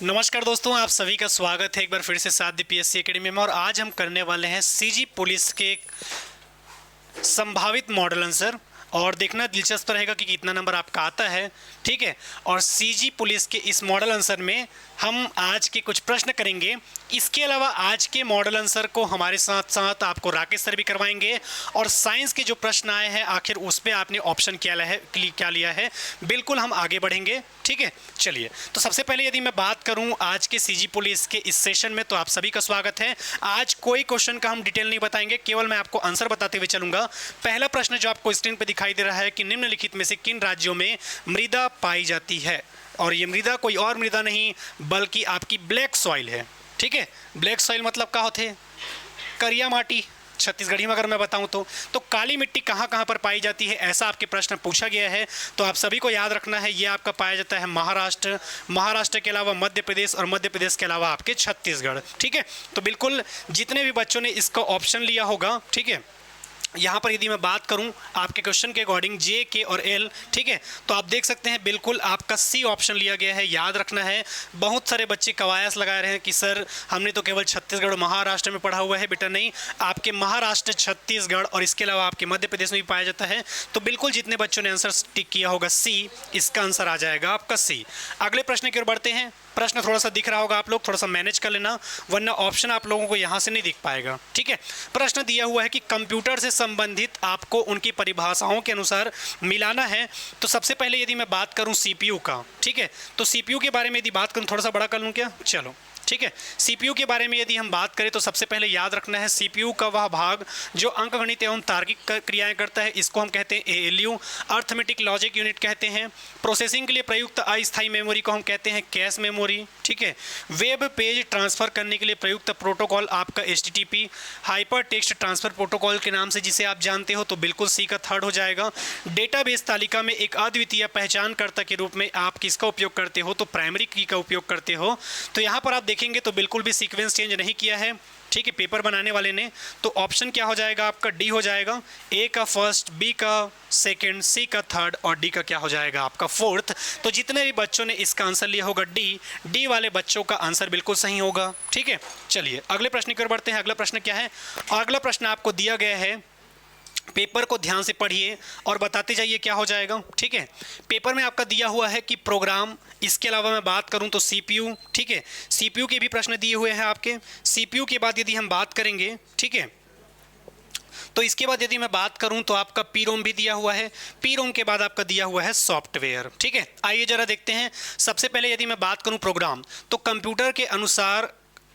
नमस्कार दोस्तों, आप सभी का स्वागत है एक बार फिर से साथ पीएससी एकेडमी में। और आज हम करने वाले हैं सीजी पुलिस के संभावित मॉडल आंसर और देखना दिलचस्प रहेगा कि कितना नंबर आपका आता है। ठीक है, और सीजी पुलिस के इस मॉडल आंसर में हम आज के कुछ प्रश्न करेंगे। इसके अलावा आज के मॉडल आंसर को हमारे साथ साथ आपको राकेश सर भी करवाएंगे। और साइंस के जो प्रश्न आए हैं आखिर उस पर आपने ऑप्शन क्या लिया है, बिल्कुल हम आगे बढ़ेंगे। ठीक है, चलिए। तो सबसे पहले यदि मैं बात करूं आज के सीजी पुलिस के इस सेशन में, तो आप सभी का स्वागत है। आज कोई क्वेश्चन का हम डिटेल नहीं बताएंगे, केवल मैं आपको आंसर बताते हुए चलूंगा। पहला प्रश्न जो आपको स्क्रीन पर दिखाई दे रहा है कि निम्नलिखित में से किन राज्यों में मृदा पाई जाती है। और ये मृदा कोई और मृदा नहीं बल्कि आपकी ब्लैक सॉइल है। ठीक है, ब्लैक सॉइल मतलब क्या होते हैं? करिया माटी छत्तीसगढ़ी में अगर मैं बताऊं तो काली मिट्टी कहाँ कहाँ पर पाई जाती है, ऐसा आपके प्रश्न पूछा गया है। तो आप सभी को याद रखना है, ये आपका पाया जाता है महाराष्ट्र, महाराष्ट्र के अलावा मध्य प्रदेश और मध्य प्रदेश के अलावा आपके छत्तीसगढ़। ठीक है, तो बिल्कुल जितने भी बच्चों ने इसका ऑप्शन लिया होगा, ठीक है, यहाँ पर यदि मैं बात करूँ आपके क्वेश्चन के अकॉर्डिंग जे के और एल, ठीक है, तो आप देख सकते हैं बिल्कुल आपका सी ऑप्शन लिया गया है। याद रखना है, बहुत सारे बच्चे कवायस लगा रहे हैं कि सर हमने तो केवल छत्तीसगढ़ और महाराष्ट्र में पढ़ा हुआ है। बेटा नहीं, आपके महाराष्ट्र, छत्तीसगढ़ और इसके अलावा आपके मध्य प्रदेश में भी पाया जाता है। तो बिल्कुल जितने बच्चों ने आंसर टिक किया होगा सी, इसका आंसर आ जाएगा आपका सी। अगले प्रश्न की ओर बढ़ते हैं। प्रश्न थोड़ा सा दिख रहा होगा, आप लोग थोड़ा सा मैनेज कर लेना, वरना ऑप्शन आप लोगों को यहाँ से नहीं दिख पाएगा। ठीक है, प्रश्न दिया हुआ है कि कंप्यूटर से संबंधित आपको उनकी परिभाषाओं के अनुसार मिलाना है। तो सबसे पहले यदि मैं बात करूँ सीपीयू का, ठीक है, तो सीपीयू के बारे में यदि बात करूँ, थोड़ा सा बड़ा कर लूँ क्या? चलो ठीक है, सीपीयू के बारे में यदि हम बात करें तो सबसे पहले याद रखना है सीपीयू का वह भाग जो अंकगणित एवं तार्किक क्रियाएं करता है, इसको हम कहते हैं एएलयू, अर्थमेटिक लॉजिक यूनिट कहते हैं। प्रोसेसिंग के लिए प्रयुक्त अस्थायी मेमोरी को हम कहते हैं कैश मेमोरी। ठीक है, वेब पेज ट्रांसफर करने के लिए प्रयुक्त प्रोटोकॉल आपका HTTP, hyper text transfer protocol के नाम से जिसे आप जानते हो, तो बिल्कुल सी का थर्ड हो जाएगा। डेटाबेस तालिका में एक अद्वितीय पहचानकर्ता के रूप में आप किसका उपयोग करते हो? तो प्राइमरी की का उपयोग करते हो। तो यहाँ पर आप देखेंगे तो बिल्कुल भी सीक्वेंस चेंज नहीं किया है। ठीक है, पेपर बनाने वाले ने। तो ऑप्शन क्या हो जाएगा आपका? डी हो जाएगा। ए का फर्स्ट, बी का सेकंड, सी का थर्ड और डी का क्या हो जाएगा आपका फोर्थ। तो जितने भी बच्चों ने इसका आंसर लिया होगा डी वाले बच्चों का आंसर बिल्कुल सही होगा। ठीक है, चलिए अगले प्रश्न की ओर बढ़ते हैं। अगला प्रश्न क्या है? अगला प्रश्न आपको दिया गया है, पेपर को ध्यान से पढ़िए और बताते जाइए क्या हो जाएगा। ठीक है, पेपर में आपका दिया हुआ है कि प्रोग्राम, इसके अलावा मैं बात करूं तो सीपीयू। ठीक है, सीपीयू के भी प्रश्न दिए हुए हैं आपके। सीपीयू के बाद यदि हम बात करेंगे, ठीक है, तो इसके बाद यदि मैं बात करूं तो आपका पीरोम भी दिया हुआ है। पीरोम के बाद आपका दिया हुआ है सॉफ्टवेयर। ठीक है, आइए जरा देखते हैं। सबसे पहले यदि मैं बात करूं प्रोग्राम, तो कंप्यूटर के अनुसार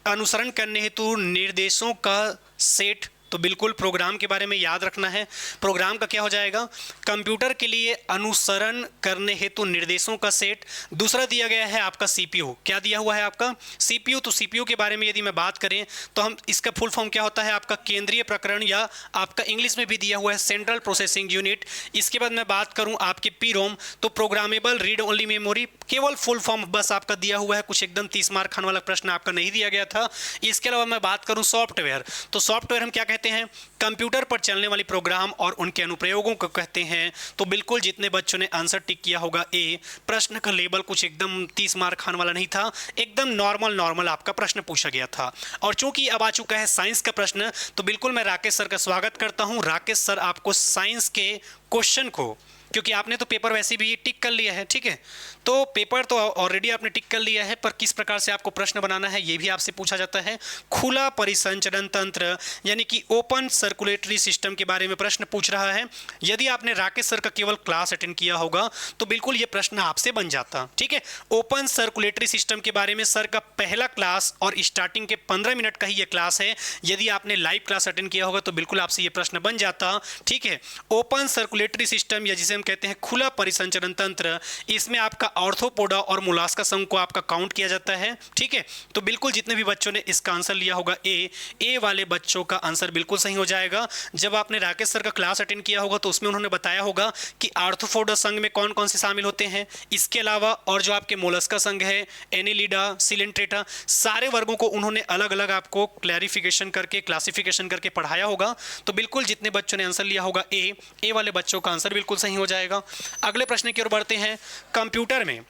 अनुसरण करने हेतु निर्देशों का सेट, तो बिल्कुल प्रोग्राम के बारे में याद रखना है। प्रोग्राम का क्या हो जाएगा? कंप्यूटर के लिए अनुसरण करने हेतु निर्देशों का सेट। दूसरा दिया गया है आपका सीपीयू। क्या दिया हुआ है आपका? सीपीयू। तो सीपीयू के बारे में यदि मैं बात करें तो हम इसका फुल फॉर्म क्या होता है आपका? केंद्रीय प्रकरण, या आपका इंग्लिश में भी दिया हुआ है सेंट्रल प्रोसेसिंग यूनिट। इसके बाद मैं बात करूं आपके पीरोम, तो प्रोग्रामेबल रीड ओनली मेमोरी। केवल फुल फॉर्म बस आपका दिया हुआ है, कुछ एकदम 30 मार्क खाने वाला प्रश्न आपका नहीं दिया गया था। इसके अलावा मैं बात करूं सॉफ्टवेयर, तो सॉफ्टवेयर हम क्या कहते हैं? कंप्यूटर पर चलने वाली प्रोग्राम और उनके अनुप्रयोगों को कहते हैं। तो बिल्कुल जितने बच्चों ने आंसर टिक किया होगा ए। प्रश्न का लेवल कुछ एकदम 30 मार्क खाने वाला नहीं था, एकदम नॉर्मल आपका प्रश्न पूछा गया था। और चूंकि अब आ चुका है साइंस का प्रश्न, तो बिल्कुल मैं राकेश सर का स्वागत करता हूं। राकेश सर आपको साइंस के क्वेश्चन को, क्योंकि आपने तो पेपर वैसे भी टिक कर लिया है, ठीक है, तो पेपर तो ऑलरेडी आपने टिक कर लिया है, पर किस प्रकार से आपको प्रश्न बनाना है ये भी आपसे पूछा जाता है। खुला परिसंचरण तंत्र यानी कि ओपन सर्कुलेटरी सिस्टम के बारे में प्रश्न पूछ रहा है। यदि आपने राकेश सर का केवल क्लास अटेंड किया होगा तो बिल्कुल ये प्रश्न आपसे बन जाता। ठीक है, ओपन सर्कुलेटरी सिस्टम के बारे में सर का पहला क्लास और स्टार्टिंग के 15 मिनट का ही ये क्लास है। यदि आपने लाइव क्लास अटेंड किया होगा तो बिल्कुल आपसे ये प्रश्न बन जाता। ठीक है, ओपन सर्कुलेटरी सिस्टम या जिसे हम कहते हैं खुला परिसंचरण तंत्र, इसमें आपका ऑर्थोपोडा और मोलास्का संघ को आपका काउंट किया जाता है। ठीक है, तो बिल्कुल जितने भी बच्चों ने इसका आंसर लिया होगा ए वाले बच्चों का आंसर बिल्कुल सही हो जाएगा। जब आपने राकेश सर का क्लास अटेंड किया होगा तो उसमें उन्होंने बताया होगा कि ऑर्थोपोडा संघ में कौन कौन से शामिल होते हैं। इसके अलावा और जो आपके मोलस्का संघ है, एनिलिडा, सिलेंट्रेटा, सारे वर्गों को उन्होंने अलग अलग आपको क्लैरिफिकेशन करके, क्लासिफिकेशन करके पढ़ाया होगा। तो बिल्कुल जितने बच्चों ने आंसर लिया होगा ए वाले बच्चों का आंसर बिल्कुल सही हो जाएगा। अगले प्रश्न की ओर बढ़ते हैं। कंप्यूटर में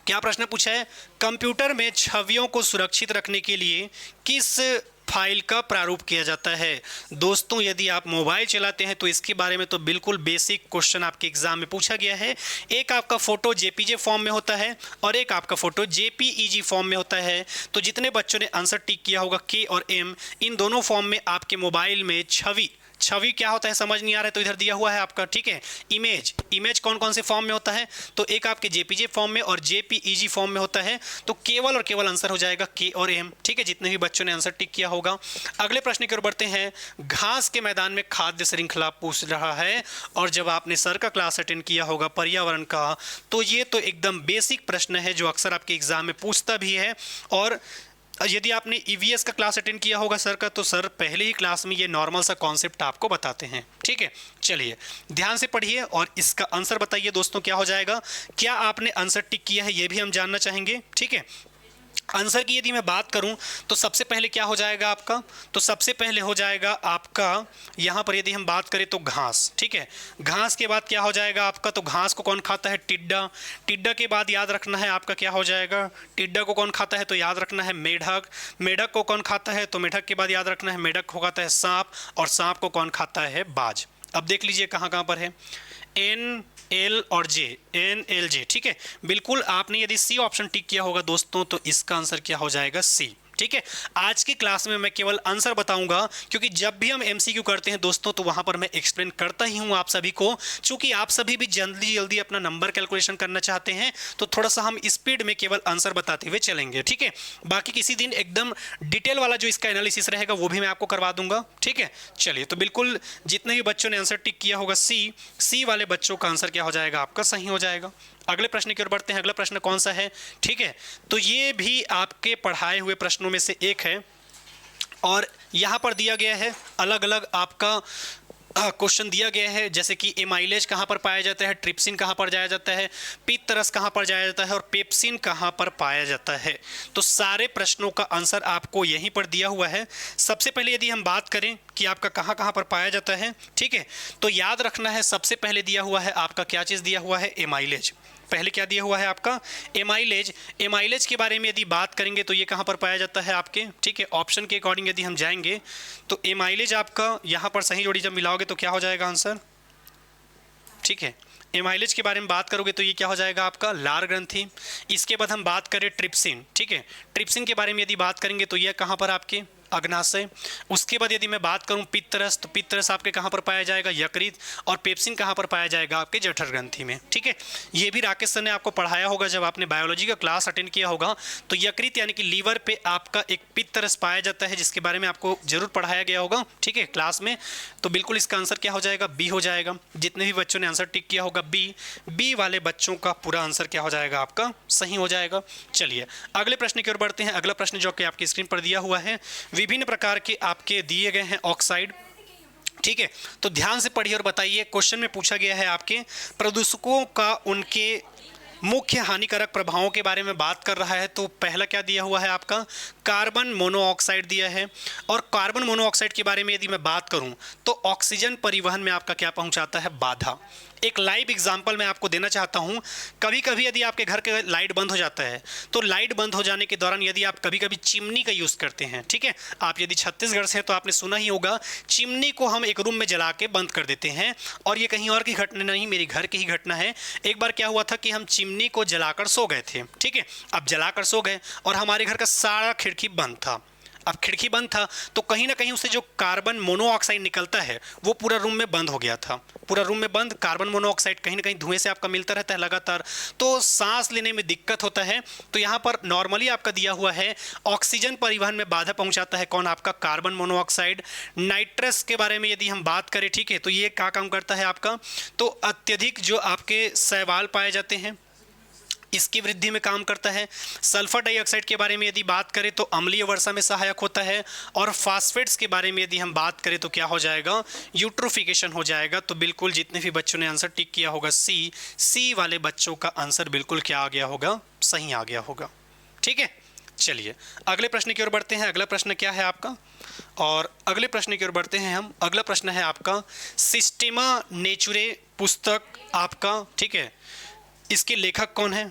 क्या प्रश्न पूछा है, कंप्यूटर में छवियों को सुरक्षित रखने के लिए किस फाइल का प्रारूप किया जाता है। दोस्तों यदि आप मोबाइल चलाते हैं तो इसके बारे में तो बिल्कुल बेसिक क्वेश्चन आपके एग्जाम में पूछा गया है। एक आपका फोटो जेपीजे फॉर्म में होता है और एक आपका फोटो जेपीईजी फॉर्म में होता है। तो जितने बच्चों ने आंसर टिक किया होगा के और एम, इन दोनों फॉर्म में आपके मोबाइल में छवि क्या होता है समझ नहीं आ रहा है तो इधर दिया हुआ है आपका, ठीक है। इमेज कौन कौन से फॉर्म में होता है, तो एक आपके जेपीजे फॉर्म में और जेपीईजी फॉर्म में होता है। तो केवल और केवल आंसर हो जाएगा के और एम, ठीक है, जितने भी बच्चों ने आंसर टिक किया होगा। अगले प्रश्न की ओर बढ़ते हैं। घास के मैदान में खाद्य श्रृंखला पूछ रहा है, और जब आपने सर का क्लास अटेंड किया होगा पर्यावरण का, तो ये तो एकदम बेसिक प्रश्न है जो अक्सर आपके एग्जाम में पूछता भी है। और यदि आपने ईवीएस का क्लास अटेंड किया होगा सर का, तो सर पहले ही क्लास में ये नॉर्मल सा कॉन्सेप्ट आपको बताते हैं, ठीक है। चलिए ध्यान से पढ़िए और इसका आंसर बताइए दोस्तों क्या हो जाएगा। क्या आपने आंसर टिक किया है ये भी हम जानना चाहेंगे, ठीक है। आंसर की यदि मैं बात करूं तो सबसे पहले क्या हो जाएगा आपका, तो सबसे पहले हो जाएगा आपका यहां पर यदि हम बात करें तो घास, ठीक है। घास के बाद क्या हो जाएगा आपका, तो घास को कौन खाता है, टिड्डा। टिड्डा के बाद याद रखना है आपका क्या हो जाएगा, टिड्डा को कौन खाता है तो याद रखना है मेढक। मेढक को कौन खाता है, तो मेढक के बाद याद रखना है मेढक को खाता है सांप, और सांप को कौन खाता है, बाज। अब देख लीजिए कहाँ कहाँ पर है, एन एल और जे, एन एल जे, ठीक है। बिल्कुल आपने यदि सी ऑप्शन टिक किया होगा दोस्तों तो इसका आंसर क्या हो जाएगा, सी, ठीक है। आज की क्लास में मैं केवल आंसर बताऊंगा, क्योंकि जब भी हम एमसीक्यू करते हैं दोस्तों तो वहां पर मैं एक्सप्लेन करता ही हूं आप सभी को। चूंकि आप सभी भी जल्दी जल्दी अपना नंबर कैलकुलेशन करना चाहते हैं तो थोड़ा सा हम स्पीड में केवल आंसर बताते हुए चलेंगे, ठीक है। बाकी किसी दिन एकदम डिटेल वाला जो इसका एनालिसिस रहेगा वो भी मैं आपको करवा दूंगा, ठीक है। चलिए तो बिल्कुल जितने भी बच्चों ने आंसर टिक किया होगा सी वाले बच्चों का आंसर क्या हो जाएगा आपका, सही हो जाएगा। अगले प्रश्न की ओर बढ़ते हैं। अगला प्रश्न कौन सा है, ठीक है, तो ये भी आपके पढ़ाए हुए प्रश्नों में से एक है, और यहाँ पर दिया गया है अलग अलग आपका क्वेश्चन दिया गया है, जैसे कि एमाइलेज कहाँ पर पाया जाता है, ट्रिप्सिन कहाँ पर जाया जाता है, पित्तरस कहाँ पर जाया जाता है, और पेप्सिन कहाँ पर पाया जाता है। तो सारे प्रश्नों का आंसर आपको यहीं पर दिया हुआ है। सबसे पहले यदि हम बात करें कि आपका कहाँ कहाँ पर पाया जाता है, ठीक है, तो याद रखना है सबसे पहले दिया हुआ है आपका क्या चीज़ दिया हुआ है, एमाइलेज। पहले क्या दिया हुआ है आपका, एमाइलेज। एमाइलेज के बारे में यदि बात करेंगे तो ये कहाँ पर पाया जाता है आपके, ठीक है, ऑप्शन के अकॉर्डिंग यदि हम जाएंगे तो एमाइलेज आपका यहाँ पर सही जोड़ी जब मिलाओगे तो क्या हो जाएगा आंसर, ठीक है। एमाइलेज के बारे में बात करोगे तो ये क्या हो जाएगा आपका, लार ग्रंथि। इसके बाद हम बात करें ट्रिप्सिन, ठीक है, ट्रिप्सिन के बारे में यदि बात करेंगे तो ये कहाँ पर आपके, अग्नाशय। उसके बाद यदि मैं बात करूं पित्तरस, तो पित्तरस आपके कहाँ पर पाया जाएगा, यकृत। और पेप्सिन कहाँ पर पाया जाएगा आपके जठर ग्रंथि में, ठीक है। ये भी राकेश सर ने आपको पढ़ाया होगा जब आपने बायोलॉजी का क्लास अटेंड किया होगा। तो यकृत यानी कि लीवर पे आपका एक पित्तरस पाया जाता है, जिसके बारे में आपको जरूर पढ़ाया गया होगा, ठीक है, क्लास में। तो बिल्कुल इसका आंसर क्या हो जाएगा, बी हो जाएगा। जितने भी बच्चों ने आंसर टिक किया होगा बी वाले बच्चों का पूरा आंसर क्या हो जाएगा आपका, सही हो जाएगा। चलिए अगले प्रश्न की ओर बढ़ते हैं। अगला प्रश्न जो कि आपकी स्क्रीन पर दिया हुआ है, विभिन्न प्रकार के आपके दिए गए हैं ऑक्साइड, ठीक है। तो ध्यान से पढ़िए और बताइए। क्वेश्चन में पूछा गया है आपके प्रदूषकों का उनके मुख्य हानिकारक प्रभावों के बारे में बात कर रहा है। तो पहला क्या दिया हुआ है आपका, कार्बन मोनोऑक्साइड दिया है। और कार्बन मोनोऑक्साइड के बारे में यदि मैं बात करूं तो ऑक्सीजन परिवहन में आपका क्या पहुंचाता है, बाधा। एक लाइव एग्जांपल मैं आपको देना चाहता हूं। कभी कभी यदि आपके घर के लाइट बंद हो जाता है तो लाइट बंद हो जाने के दौरान यदि आप कभी कभी चिमनी का यूज़ करते हैं, ठीक है, आप यदि छत्तीसगढ़ से हैं तो आपने सुना ही होगा, चिमनी को हम एक रूम में जला के बंद कर देते हैं। और ये कहीं और की घटना नहीं, मेरी घर की ही घटना है। एक बार क्या हुआ था कि हम चिमनी को जलाकर सो गए थे, ठीक है। अब जलाकर सो गए और हमारे घर का सारा खिड़की बंद था। अब खिड़की बंद था तो कहीं ना कहीं उससे जो कार्बन मोनोऑक्साइड निकलता है वो पूरा रूम में बंद हो गया था। पूरा रूम में बंद, कार्बन मोनोऑक्साइड कहीं ना कहीं धुएं से आपका मिलता रहता है लगातार, तो सांस लेने में दिक्कत होता है। तो यहाँ पर नॉर्मली आपका दिया हुआ है ऑक्सीजन परिवहन में बाधा पहुंचाता है कौन, आपका कार्बन मोनोऑक्साइड। नाइट्रस के बारे में यदि हम बात करें, ठीक है, तो ये क्या काम करता है आपका, तो अत्यधिक जो आपके शैवाल पाए जाते हैं इसकी वृद्धि में काम करता है। सल्फर डाइऑक्साइड के बारे में यदि बात करें तो अम्लीय वर्षा में सहायक होता है। और फास्फेट्स के बारे में यदि हम बात करें तो क्या हो जाएगा, यूट्रोफिकेशन हो जाएगा। तो बिल्कुल जितने भी बच्चों ने आंसर टिक किया होगा सी वाले बच्चों का आंसर बिल्कुल क्या आ गया होगा, सही आ गया होगा, ठीक है। चलिए अगले प्रश्न की ओर बढ़ते हैं। अगला प्रश्न क्या है आपका, और अगले प्रश्न की ओर बढ़ते हैं हम। अगला प्रश्न है आपका सिस्टेमा नेचुरे पुस्तक आपका, ठीक है, इसके लेखक कौन है,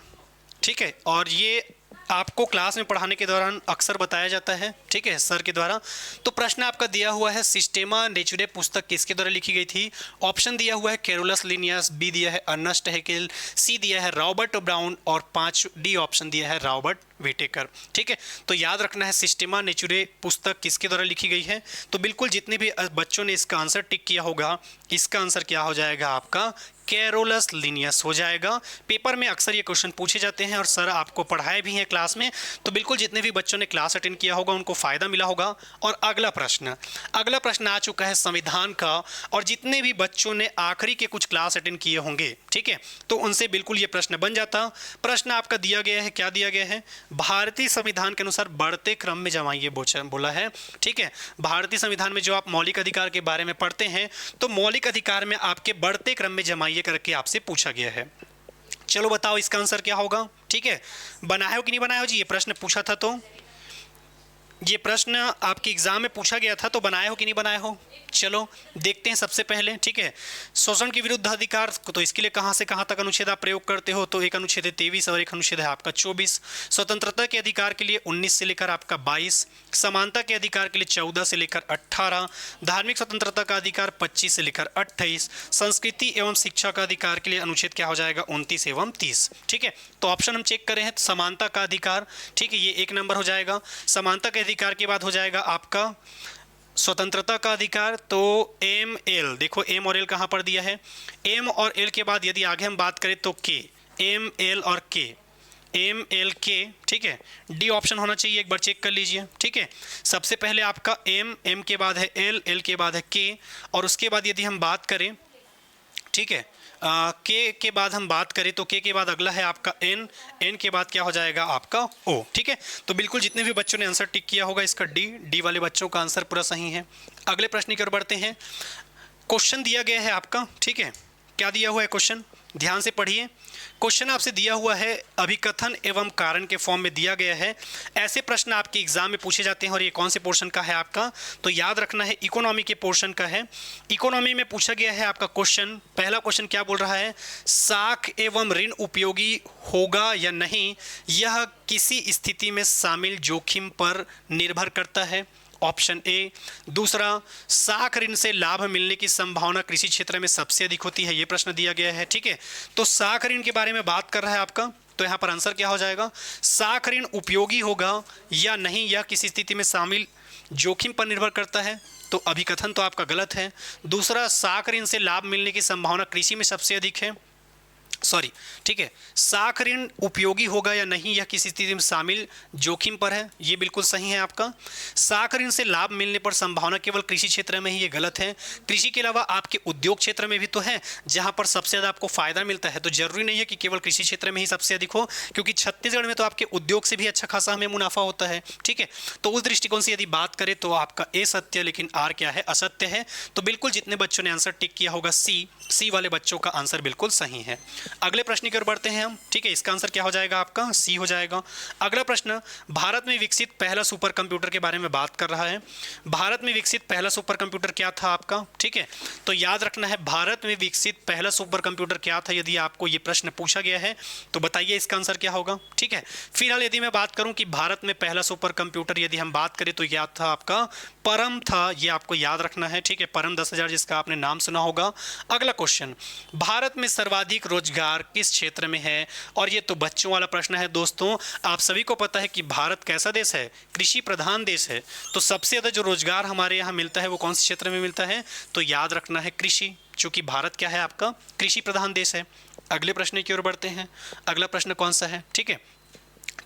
ठीक है, और ये आपको क्लास में पढ़ाने के दौरान अक्सर बताया जाता है, ठीक है, सर के द्वारा। तो प्रश्न आपका दिया हुआ है सिस्टेमा नेचुरे पुस्तक किसके द्वारा लिखी गई थी। ऑप्शन दिया हुआ है कैरोलस लिनियस, बी दिया है अर्नेस्ट हैकेल, सी दिया है रॉबर्ट ब्राउन और 5 डी ऑप्शन दिया है रॉबर्ट व्हिटेकर। ठीक है, तो याद रखना है सिस्टेमा नेचुरे पुस्तक किसके द्वारा लिखी गई है। तो बिल्कुल जितने भी बच्चों ने इसका आंसर टिक किया होगा, इसका आंसर क्या हो जाएगा आपका, कैरोलस लिनियस हो जाएगा। पेपर में अक्सर ये क्वेश्चन पूछे जाते हैं और सर आपको पढ़ाए भी हैं क्लास में, तो बिल्कुल जितने भी बच्चों ने क्लास अटेंड किया होगा उनको फ़ायदा मिला होगा। और अगला प्रश्न आ चुका है संविधान का, और जितने भी बच्चों ने आखिरी के कुछ क्लास अटेंड किए होंगे, ठीक है, तो उनसे बिल्कुल ये प्रश्न बन जाता। प्रश्न आपका दिया गया है, क्या दिया गया है, भारतीय संविधान के अनुसार बढ़ते क्रम में जमाइए बोला है। ठीक है, भारतीय संविधान में जो आप मौलिक अधिकार के बारे में पढ़ते हैं, तो मौलिक अधिकार में आपके बढ़ते क्रम में जमाइए करके आपसे पूछा गया है। चलो बताओ इसका आंसर क्या होगा। ठीक है, बनाए हो कि नहीं बनाए हो जी, ये प्रश्न पूछा था, तो ये प्रश्न आपके एग्जाम में पूछा गया था, तो बनाए हो कि नहीं बनाए हो। चलो देखते हैं सबसे पहले। ठीक है, शोषण के विरुद्ध अधिकार, तो इसके लिए कहाँ से कहाँ तक अनुच्छेद आप प्रयोग करते हो, तो एक अनुच्छेद है 23 और एक अनुच्छेद है आपका 24। स्वतंत्रता के अधिकार के लिए 19 से लेकर आपका 22, समानता के अधिकार के लिए 14 से लेकर 18, धार्मिक स्वतंत्रता का अधिकार 25 से लेकर 28, संस्कृति एवं शिक्षा का अधिकार के लिए अनुच्छेद क्या हो जाएगा, 29 एवं 30। ठीक है, तो ऑप्शन हम चेक करें, तो समानता का अधिकार, ठीक है, ये 1 नंबर हो जाएगा। समानता के अधिकार के बाद हो जाएगा आपका स्वतंत्रता का अधिकार, तो एम एल, देखो एम और एल कहाँ पर दिया है, एम और एल के बाद यदि आगे हम बात करें तो के, एम एल और के, एम एल के, ठीक है, डी ऑप्शन होना चाहिए, एक बार चेक कर लीजिए। ठीक है, सबसे पहले आपका एम, एम के बाद है एल, एल के बाद है के, और उसके बाद यदि हम बात करें, ठीक है, के बाद हम बात करें तो के बाद अगला है आपका एन, एन के बाद क्या हो जाएगा आपका ओ। ठीक है, तो बिल्कुल जितने भी बच्चों ने आंसर टिक किया होगा इसका डी वाले बच्चों का आंसर पूरा सही है। अगले प्रश्न की ओर बढ़ते हैं। क्वेश्चन दिया गया है आपका, ठीक है, क्या दिया हुआ है क्वेश्चन, ध्यान से पढ़िए। क्वेश्चन आपसे दिया हुआ है अभिकथन एवं कारण के फॉर्म में दिया गया है। ऐसे प्रश्न आपके एग्जाम में पूछे जाते हैं, और ये कौन से पोर्शन का है आपका, तो याद रखना है इकोनॉमी के पोर्शन का है। इकोनॉमी में पूछा गया है आपका क्वेश्चन, पहला क्वेश्चन क्या बोल रहा है, साख एवं ऋण उपयोगी होगा या नहीं, यह किसी स्थिति में शामिल जोखिम पर निर्भर करता है, ऑप्शन ए। दूसरा, साख ऋण से लाभ मिलने की संभावना कृषि क्षेत्र में सबसे अधिक होती है, यह प्रश्न दिया गया है। ठीक है, तो साख ऋण के बारे में बात कर रहा है आपका, तो यहां पर आंसर क्या हो जाएगा, साख ऋण उपयोगी होगा या नहीं, यह किसी स्थिति में शामिल जोखिम पर निर्भर करता है, तो अभिकथन तो आपका गलत है। दूसरा, साख ऋण से लाभ मिलने की संभावना कृषि में सबसे अधिक है, सॉरी, ठीक है, साख ऋण उपयोगी होगा या नहीं, यह किसी स्थिति में शामिल जोखिम पर है, ये बिल्कुल सही है आपका। साख ऋण से लाभ मिलने पर संभावना केवल कृषि क्षेत्र में ही, ये गलत है। कृषि के अलावा आपके उद्योग क्षेत्र में भी तो है जहां पर सबसे ज़्यादा आपको फायदा मिलता है, तो जरूरी नहीं है कि केवल कृषि क्षेत्र में ही सबसे अधिक हो, क्योंकि छत्तीसगढ़ में तो आपके उद्योग से भी अच्छा खासा हमें मुनाफा होता है। ठीक है, तो उस दृष्टिकोण से यदि बात करें तो आपका ए सत्य, लेकिन आर क्या है, असत्य है। तो बिल्कुल जितने बच्चों ने आंसर टिक किया होगा सी वाले बच्चों का आंसर बिल्कुल सही है। अगले प्रश्न की ओर बढ़ते हैं हम। ठीक है, इसका आंसर क्या हो जाएगा आपका, सी हो जाएगा। अगला प्रश्न, भारत में विकसित पहला सुपर कंप्यूटर के बारे में बात कर रहा है। भारत में विकसित पहला सुपर कंप्यूटर क्या था आपका, ठीक है, तो याद रखना है भारत में विकसित पहला सुपर कंप्यूटर क्या था, यदि आपको ये प्रश्न पूछा गया है तो बताइए इसका आंसर क्या होगा। ठीक है, फिलहाल यदि मैं बात करूं कि भारत में पहला सुपर कंप्यूटर यदि हम बात करें तो याद था आपका परम था, ये आपको याद रखना है। ठीक है, परम 10,000 जिसका आपने नाम सुना होगा। अगला क्वेश्चन, भारत में सर्वाधिक रोजगार किस क्षेत्र में है, और ये तो बच्चों वाला प्रश्न है दोस्तों। आप सभी को पता है कि भारत कैसा देश है, कृषि प्रधान देश है, तो सबसे ज़्यादा जो रोजगार हमारे यहाँ मिलता है वो कौन से क्षेत्र में मिलता है, तो याद रखना है कृषि, चूंकि भारत क्या है आपका कृषि प्रधान देश है। अगले प्रश्न की ओर बढ़ते हैं। अगला प्रश्न कौन सा है, ठीक है,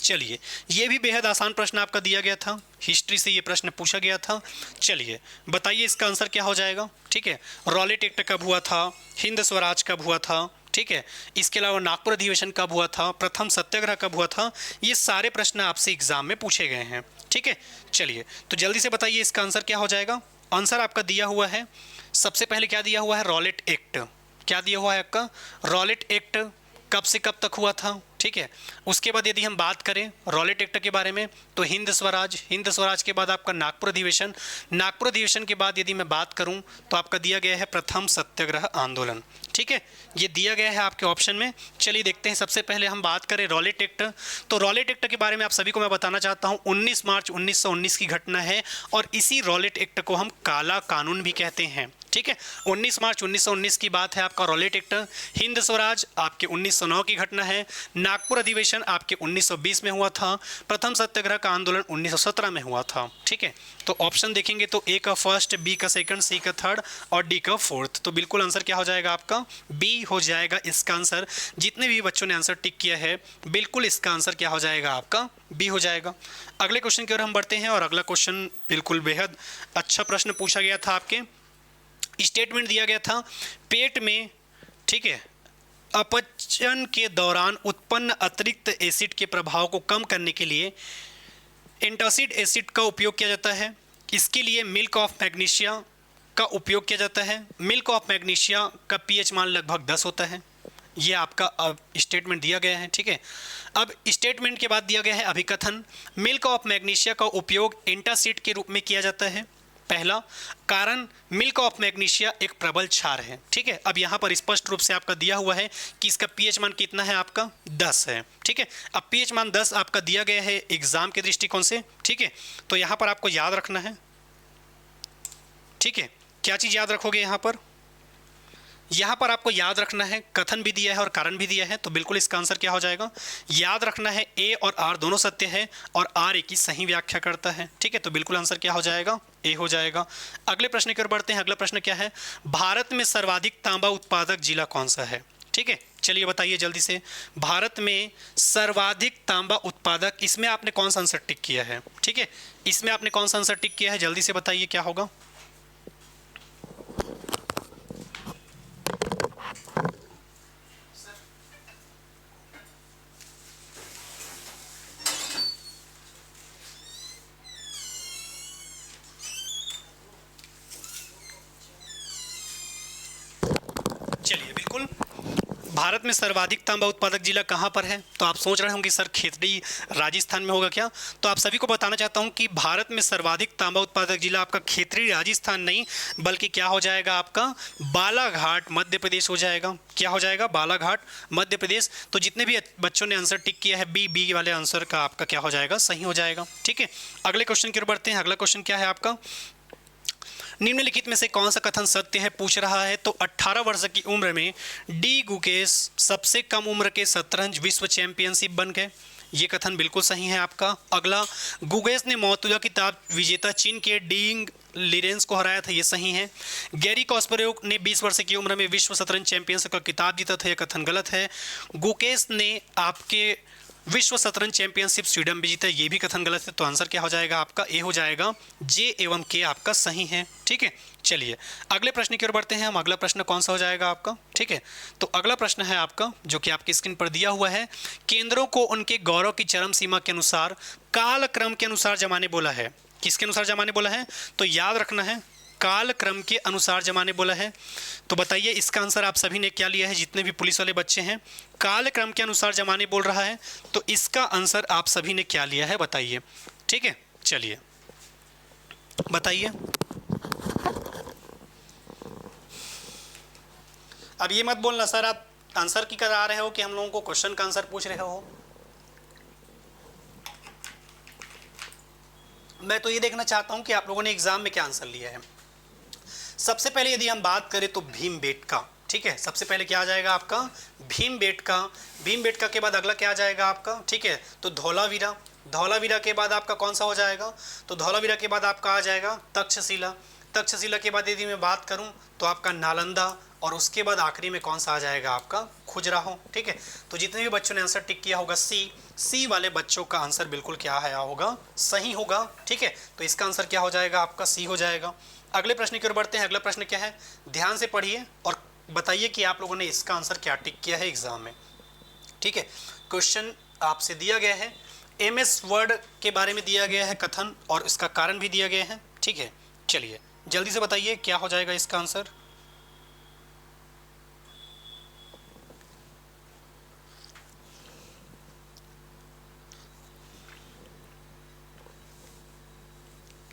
चलिए, ये भी बेहद आसान प्रश्न आपका दिया गया था, हिस्ट्री से ये प्रश्न पूछा गया था। चलिए बताइए इसका आंसर क्या हो जाएगा। ठीक है, रॉलेट एक्ट कब हुआ था, हिंद स्वराज कब हुआ था, ठीक है, इसके अलावा नागपुर अधिवेशन कब हुआ था, प्रथम सत्याग्रह कब हुआ था, ये सारे प्रश्न आपसे एग्जाम में पूछे गए हैं। ठीक है, चलिए तो जल्दी से बताइए इसका आंसर क्या हो जाएगा। आंसर आपका दिया हुआ है, सबसे पहले क्या दिया हुआ है, रॉलेट एक्ट, क्या दिया हुआ है आपका, रॉलेट एक्ट कब से कब तक हुआ था, ठीक है। उसके बाद यदि हम बात करें रॉलेट एक्ट के बारे में तो हिंद स्वराज के बाद आपका नागपुर अधिवेशन, नागपुर अधिवेशन के बाद यदि मैं बात करूं तो आपका दिया गया है प्रथम सत्याग्रह आंदोलन। ठीक है, ये दिया गया है आपके ऑप्शन में। चलिए देखते हैं, सबसे पहले हम बात करें रॉलेट एक्ट। तो रॉलेट एक्ट के बारे में आप सभी को मैं बताना चाहता हूं, 19 मार्च 1919 की घटना है और इसी रॉलेट एक्ट को हम काला कानून भी कहते हैं। ठीक है, 19 मार्च 1919 की बात है आपका रॉलेट एक्ट। हिंद स्वराज आपके 1909 की घटना है। नागपुर अधिवेशन आपके 1920 में हुआ था। प्रथम सत्याग्रह का आंदोलन 1917 में हुआ था। ठीक है, तो ऑप्शन देखेंगे तो ए का फर्स्ट, बी का सेकंड, सी का थर्ड और डी का फोर्थ। तो बिल्कुल आंसर क्या हो जाएगा आपका? बी हो जाएगा इसका आंसर। जितने भी बच्चों ने आंसर टिक किया है बिल्कुल इसका आंसर क्या हो जाएगा आपका? बी हो जाएगा। अगले क्वेश्चन की ओर हम बढ़ते हैं और अगला क्वेश्चन बिल्कुल बेहद अच्छा प्रश्न पूछा गया था। आपके स्टेटमेंट दिया गया था पेट में, ठीक है, अपचन के दौरान उत्पन्न अतिरिक्त एसिड के प्रभाव को कम करने के लिए एंटासिड एसिड का उपयोग किया जाता है। इसके लिए मिल्क ऑफ मैग्नीशिया का उपयोग किया जाता है। मिल्क ऑफ मैग्नीशिया का पीएच मान लगभग 10 होता है। ये आपका अब स्टेटमेंट दिया गया है। ठीक है, अब स्टेटमेंट के बाद दिया गया है अभिकथन। मिल्क ऑफ मैग्नीशिया का उपयोग एंटासिड के रूप में किया जाता है। पहला कारण, मिल्क ऑफ मैग्नीशिया एक प्रबल क्षार है। ठीक है, अब यहाँ पर स्पष्ट रूप से आपका दिया हुआ है कि इसका पीएच मान कितना है आपका? 10 है। ठीक है, अब पीएच मान 10 आपका दिया गया है एग्जाम के दृष्टिकोण से। ठीक है, तो यहाँ पर आपको याद रखना है। ठीक है, क्या चीज़ याद रखोगे यहाँ पर? यहाँ पर आपको याद रखना है, कथन भी दिया है और कारण भी दिया है, तो बिल्कुल इसका आंसर क्या हो जाएगा? याद रखना है ए और आर दोनों सत्य है और आर ए की सही व्याख्या करता है। ठीक है, तो बिल्कुल आंसर क्या हो जाएगा? ए हो जाएगा। अगले प्रश्न की ओर बढ़ते हैं। अगला प्रश्न क्या है? भारत में सर्वाधिक तांबा उत्पादक जिला कौन सा है? ठीक है, चलिए बताइए जल्दी से। भारत में सर्वाधिक तांबा उत्पादक, इसमें आपने कौन सा आंसर टिक किया है? ठीक है, इसमें आपने कौन सा आंसर टिक किया है? जल्दी से बताइए क्या होगा। चलिए, बिल्कुल भारत में सर्वाधिक तांबा उत्पादक जिला कहाँ पर है? तो आप सोच रहे होंगे सर खेतड़ी राजस्थान में होगा क्या? तो आप सभी को बताना चाहता हूँ कि भारत में सर्वाधिक तांबा उत्पादक जिला आपका खेतड़ी राजस्थान नहीं बल्कि क्या हो जाएगा आपका? बालाघाट मध्य प्रदेश हो जाएगा। क्या हो जाएगा? बालाघाट मध्य प्रदेश। तो जितने भी बच्चों ने आंसर टिक किया है बी वाले आंसर का आपका क्या हो जाएगा? सही हो जाएगा। ठीक है, अगले क्वेश्चन की ओर बढ़ते हैं। अगला क्वेश्चन क्या है आपका? निम्नलिखित में से कौन सा कथन सत्य है पूछ रहा है। तो 18 वर्ष की उम्र में डी गुकेश सबसे कम उम्र के शतरंज विश्व चैंपियनशिप बन गए। ये कथन बिल्कुल सही है आपका। अगला, गुगेश ने मौजूदा किताब विजेता चीन के डिंग लिरेंस को हराया था। ये सही है। गैरी कॉस्परोव ने 20 वर्ष की उम्र में विश्व शतरंज चैंपियनशिप का किताब जीता था। यह कथन गलत है। गुकेश ने आपके विश्व शतरंज चैंपियनशिप स्वीडन में जीता, ये भी कथन गलत है। तो आंसर क्या हो जाएगा आपका? ए हो जाएगा। जे एवं के आपका सही है। ठीक है, चलिए अगले प्रश्न की ओर बढ़ते हैं हम। अगला प्रश्न कौन सा हो जाएगा आपका? ठीक है, तो अगला प्रश्न है आपका जो कि आपकी स्क्रीन पर दिया हुआ है। केंद्रों को उनके गौरव की चरम सीमा के अनुसार काल क्रम के अनुसार जमाने बोला है। किसके अनुसार जमाने बोला है? तो याद रखना है, काल क्रम के अनुसार जमाने बोला है। तो बताइए इसका आंसर आप सभी ने क्या लिया है? जितने भी पुलिस वाले बच्चे हैं, काल क्रम के अनुसार जमाने बोल रहा है, तो इसका आंसर आप सभी ने क्या लिया है बताइए। ठीक है, चलिए बताइए। अब ये मत बोलना सर आप आंसर की करा रहे हो कि हम लोगों को क्वेश्चन का आंसर पूछ रहे हो। मैं तो ये देखना चाहता हूं कि आप लोगों ने एग्जाम में क्या आंसर लिया है। सबसे पहले यदि हम बात करें तो भीमबेटका। ठीक है, सबसे पहले क्या आ जाएगा आपका? भीमबेटका। भीमबेटका के बाद अगला क्या आ जाएगा आपका? ठीक है, तो धौलावीरा। धौलावीरा के बाद आपका कौन सा हो जाएगा? तो धौलावीरा के बाद आपका आ जाएगा तक्षशिला। तक्षशिला के बाद यदि मैं बात करूं तो आपका नालंदा और उसके बाद आखिरी में कौन सा आ जाएगा आपका? खजुराहो। ठीक है, तो जितने भी बच्चों ने आंसर टिक किया होगा सी वाले बच्चों का आंसर बिल्कुल क्या आया होगा? सही होगा। ठीक है, तो इसका आंसर क्या हो जाएगा आपका? सी हो जाएगा। अगले प्रश्न की ओर बढ़ते हैं। अगला प्रश्न क्या है? ध्यान से पढ़िए और बताइए कि आप लोगों ने इसका आंसर क्या टिक किया है एग्जाम में। ठीक है, क्वेश्चन आपसे दिया गया है, MS वर्ड के बारे में दिया गया है कथन और इसका कारण भी दिया गया है। ठीक है, चलिए जल्दी से बताइए क्या हो जाएगा इसका आंसर।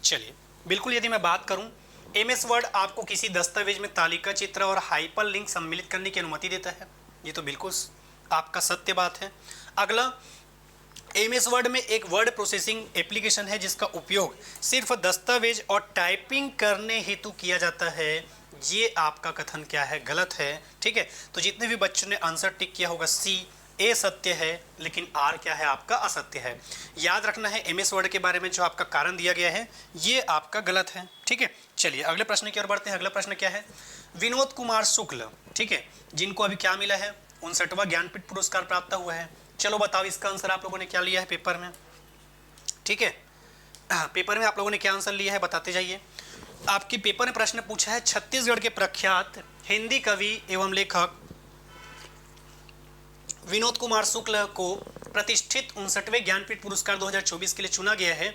चलिए, बिल्कुल यदि मैं बात करूं, एमएस वर्ड आपको किसी दस्तावेज में तालिका चित्र और हाइपरलिंक सम्मिलित करने की अनुमति देता है। ये तो बिल्कुल आपका सत्य बात है। अगला, एमएस वर्ड में एक वर्ड प्रोसेसिंग एप्लीकेशन है जिसका उपयोग सिर्फ दस्तावेज और टाइपिंग करने हेतु किया जाता है। ये आपका कथन क्या है? गलत है। ठीक है, तो जितने भी बच्चों ने आंसर टिक किया होगा सी, ए सत्य है, लेकिन आर क्या है? आपका असत्य है। याद रखना है एमएस वर्ड के बारे में जो आपका कारण दिया गया है ये आपका गलत है। ठीक है, चलिए अगले प्रश्न की ओर बढ़ते हैं। अगला प्रश्न क्या है? विनोद कुमार शुक्ल, ठीक है, जिनको अभी क्या मिला है? 59वां ज्ञानपीठ पुरस्कार प्राप्त हुआ है। चलो बताओ इसका आंसर आप लोगों ने क्या लिया है पेपर में? ठीक है, पेपर में आप लोगों ने क्या आंसर लिया है बताते जाइए। आपके पेपर में प्रश्न पूछा है, छत्तीसगढ़ के प्रख्यात हिंदी कवि एवं लेखक विनोद कुमार शुक्ल को प्रतिष्ठित 59वें ज्ञानपीठ पुरस्कार 2024 के लिए चुना गया है।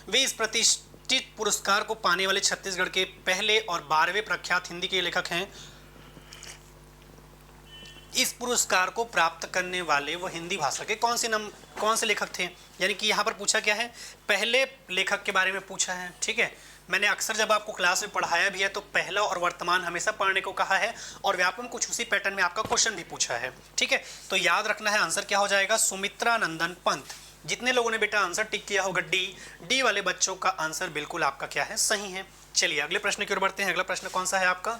वे इस प्रतिष्ठित पुरस्कार को पाने वाले छत्तीसगढ़ के पहले और 12वें प्रख्यात हिंदी के लेखक हैं। इस पुरस्कार को प्राप्त करने वाले वो हिंदी भाषा के कौन से लेखक थे? यानी कि यहाँ पर पूछा क्या है? पहले लेखक के बारे में पूछा है। ठीक है, मैंने अक्सर जब आपको क्लास में पढ़ाया भी है तो पहला और वर्तमान हमेशा पढ़ने को कहा है, और व्यापक कुछ उसी पैटर्न में आपका क्वेश्चन भी पूछा है। ठीक है, तो याद रखना है आंसर क्या हो जाएगा? सुमित्रा नंदन पंत। जितने लोगों ने बेटा आंसर टिक किया होगा डी वाले बच्चों का आंसर बिल्कुल आपका क्या है? सही है। चलिए अगले प्रश्न की ओर बढ़ते हैं। अगला प्रश्न कौन सा है आपका?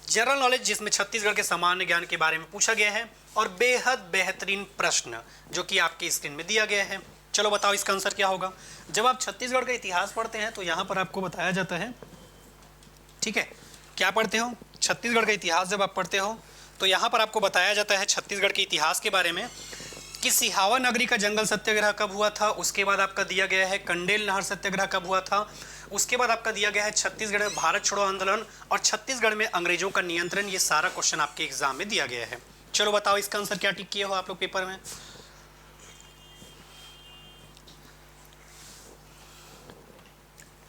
जनरल नॉलेज, जिसमें छत्तीसगढ़ के सामान्य ज्ञान के बारे में पूछा गया है, और बेहद बेहतरीन प्रश्न जो कि आपकी स्क्रीन में दिया गया है। चलो बताओ इसका आंसर क्या होगा? जब आप छत्तीसगढ़ का इतिहास पढ़ते हैं तो यहाँ पर आपको बताया जाता है, ठीक है, क्या पढ़ते हो? छत्तीसगढ़ का इतिहास जब आप पढ़ते हो तो यहाँ पर आपको बताया जाता है छत्तीसगढ़ के इतिहास के बारे में कि सिहावा नगरी का जंगल सत्याग्रह कब हुआ था। उसके बाद आपका दिया गया है कंडेल नहर सत्याग्रह कब हुआ था। उसके बाद आपका दिया गया है छत्तीसगढ़ में भारत छोड़ो आंदोलन और छत्तीसगढ़ में अंग्रेजों का नियंत्रण। ये सारा क्वेश्चन आपके एग्जाम में दिया गया है। चलो बताओ इसका आंसर क्या टिक किए हो आप लोग पेपर में?